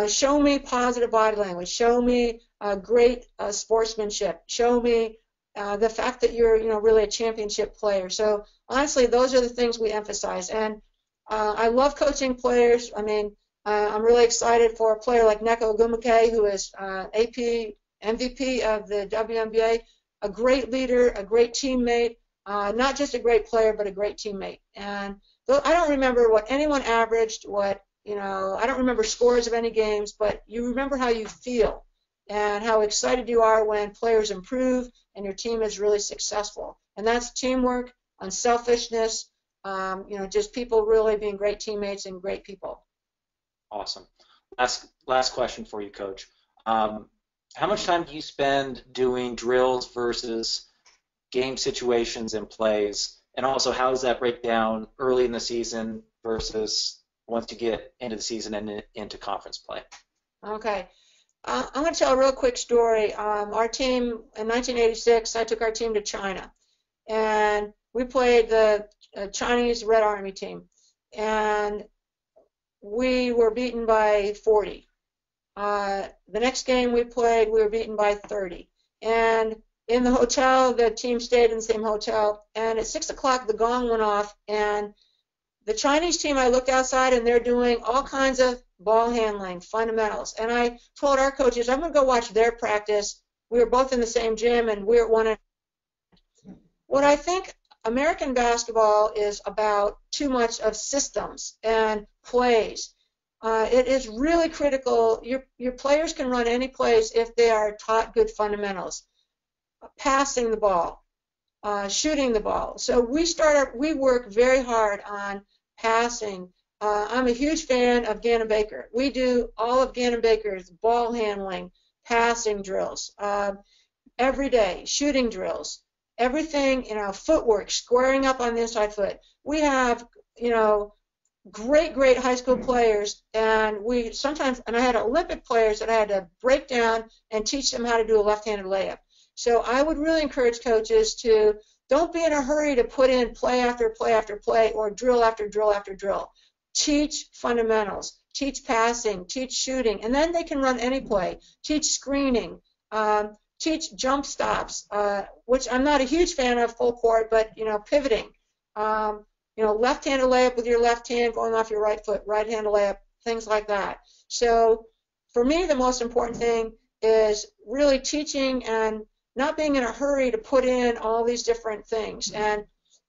show me positive body language. Show me great sportsmanship. Show me the fact that you're really a championship player. So honestly, those are the things we emphasize. And I love coaching players. I mean, I'm really excited for a player like Neko Ogumake, who is AP MVP of the WNBA, a great leader, a great teammate, not just a great player, but a great teammate. And I don't remember what anyone averaged, I don't remember scores of any games, but you remember how you feel and how excited you are when players improve and your team is really successful. And that's teamwork, unselfishness, just people really being great teammates and great people. Awesome. Last question for you, Coach. How much time do you spend doing drills versus game situations and plays? And also, how does that break down early in the season versus once you get into the season and into conference play? Okay. I'm going to tell a real quick story. Our team, in 1986, I took our team to China. And we played the Chinese Red Army team. And we were beaten by 40. The next game we played, we were beaten by 30. And in the hotel, the team stayed in the same hotel. And at 6 o'clock, the gong went off. And the Chinese team, I looked outside, and they're doing all kinds of ball handling, fundamentals. And I told our coaches, I'm going to go watch their practice. We were both in the same gym, and we were one. What I think American basketball is about too much of systems and plays. It is really critical. Your players can run any plays if they are taught good fundamentals. Passing the ball, shooting the ball. So we work very hard on passing. I'm a huge fan of Gannon Baker. We do all of Gannon Baker's ball handling, passing drills every day, shooting drills, everything, footwork, squaring up on the inside foot. We have, great high school players, and I had Olympic players that I had to break down and teach them how to do a left-handed layup. So I would really encourage coaches to don't be in a hurry to put in play after play after play or drill after drill after drill. Teach fundamentals, teach passing, teach shooting, and then they can run any play. Teach screening, teach jump stops, which I'm not a huge fan of full court, but pivoting. Left-handed layup with your left hand going off your right foot, right-handed layup, things like that. So for me, the most important thing is really teaching and not being in a hurry to put in all these different things. And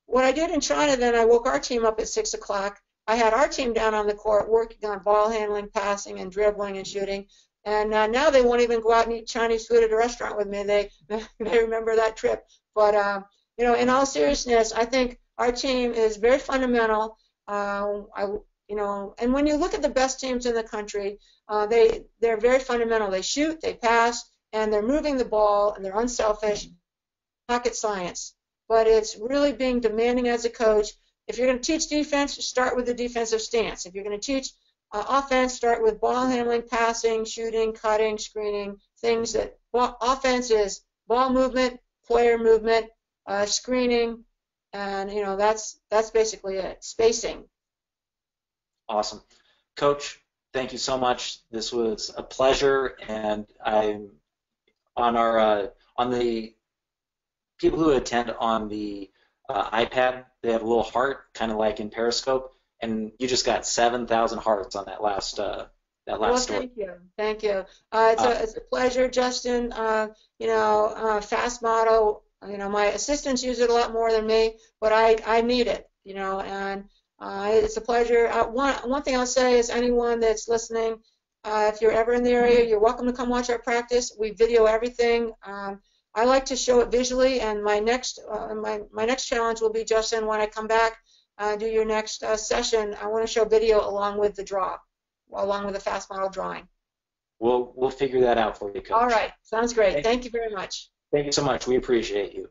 what I did in China, then I woke our team up at 6 o'clock. I had our team down on the court working on ball handling, passing, and dribbling and shooting. And now they won't even go out and eat Chinese food at a restaurant with me. They remember that trip. But in all seriousness, I think our team is very fundamental. And when you look at the best teams in the country, they're very fundamental. They shoot, they pass, and they're moving the ball, and they're unselfish. Rocket science. But it's really being demanding as a coach. If you're going to teach defense, start with the defensive stance. If you're going to teach offense, start with ball handling, passing, shooting, cutting, screening, things that offense is ball movement, player movement, screening, and that's basically it. Spacing. Awesome. Coach, thank you so much. This was a pleasure, and I'm on the people who attend on the iPad, they have a little heart, kind of like in Periscope, and you just got 7,000 hearts on that last story. Thank you. It's a pleasure, Justin. FastModel. My assistants use it a lot more than me, but I need it. And it's a pleasure. One thing I'll say is anyone that's listening, if you're ever in the area, you're welcome to come watch our practice. We video everything. I like to show it visually, and my next challenge will be, Justin, when I come back, do your next session, I want to show video along with the draw, along with the FastModel drawing. We'll figure that out for you, Coach. All right. Sounds great. Thank you very much. Thank you so much. We appreciate you.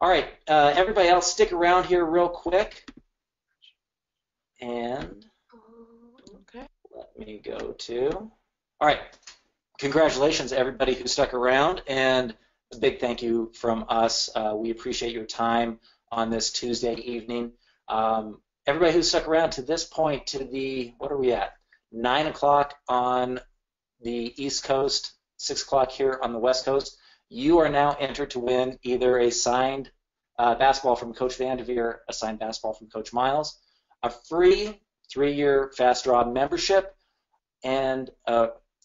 All right. Everybody else, stick around here real quick. And okay. Let me go to. All right. Congratulations, everybody who stuck around, and a big thank you from us. We appreciate your time on this Tuesday evening. Everybody who stuck around to this point, to the, what are we at? 9 o'clock on the East Coast, 6 o'clock here on the West Coast. You are now entered to win either a signed basketball from Coach VanDerveer, a signed basketball from Coach Miles, a free 3-year Fast Draw membership, and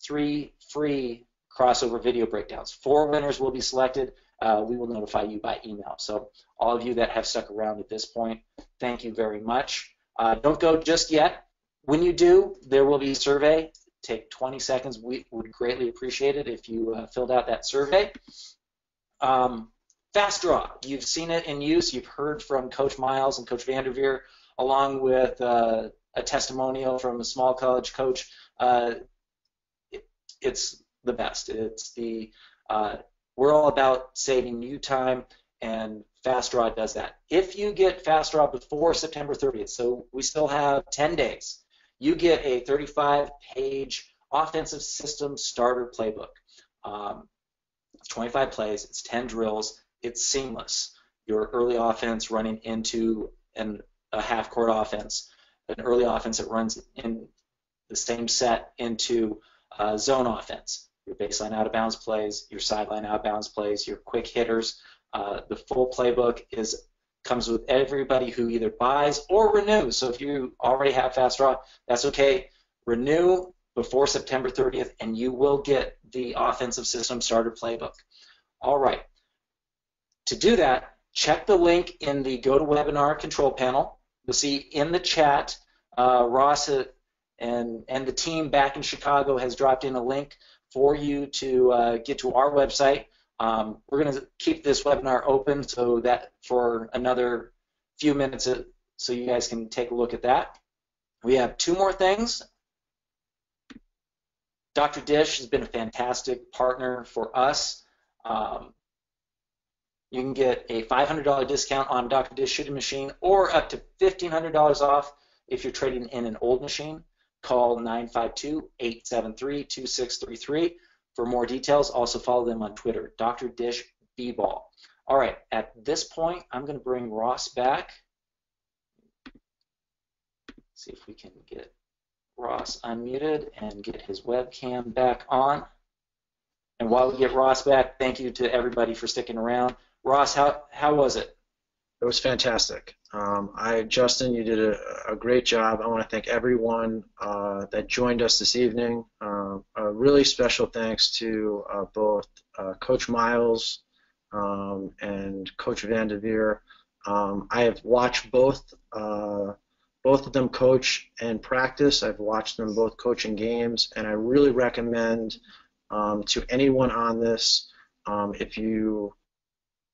3 free crossover video breakdowns. 4 winners will be selected. We will notify you by email. So all of you that have stuck around at this point, thank you very much. Don't go just yet. When you do, there will be a survey. Take 20 seconds. We would greatly appreciate it if you filled out that survey. Fast draw. You've seen it in use. You've heard from Coach Miles and Coach VanDerveer, along with a testimonial from a small college coach. It's the best. It's the we're all about saving you time, and Fast Draw does that. If you get Fast Draw before September 30th, so we still have 10 days, you get a 35-page offensive system starter playbook. It's 25 plays. It's 10 drills. It's seamless. Your early offense running into a half-court offense, an early offense that runs in the same set into zone offense, your baseline out-of-bounds plays, your sideline out-of-bounds plays, your quick hitters. The full playbook comes with everybody who either buys or renews. So if you already have Fast Draw, that's okay. Renew before September 30th, and you will get the offensive system starter playbook. All right. To do that, check the link in the GoToWebinar control panel. You'll see in the chat, Ross and the team back in Chicago has dropped in a link for you to get to our website. We're going to keep this webinar open so that for another few minutes so you guys can take a look at that. We have two more things. Dr. Dish has been a fantastic partner for us. You can get a $500 discount on Dr. Dish shooting machine or up to $1,500 off if you're trading in an old machine. Call 952-873-2633 for more details. Also follow them on Twitter, Dr. Dish B-Ball. All right, at this point, I'm going to bring Ross back. See if we can get Ross unmuted and get his webcam back on. And while we get Ross back, thank you to everybody for sticking around. Ross, how was it? It was fantastic. Justin, you did a great job. I want to thank everyone that joined us this evening. A really special thanks to both Coach Miles and Coach VanDerveer. I have watched both of them coach and practice. I've watched them both coach in games, and I really recommend to anyone on this, if you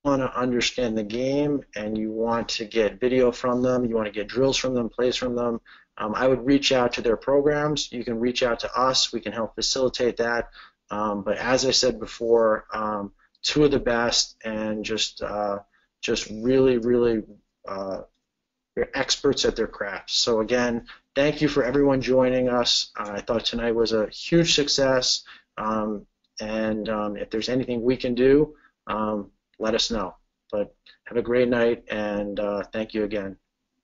want to understand the game and you want to get video from them, you want to get drills from them, plays from them, I would reach out to their programs. You can reach out to us. We can help facilitate that. But as I said before, two of the best, and just really, really they're experts at their crafts. So again, thank you for everyone joining us. I thought tonight was a huge success. If there's anything we can do, let us know. But have a great night, and thank you again.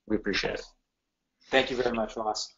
We appreciate it. Thank you very much, Ross.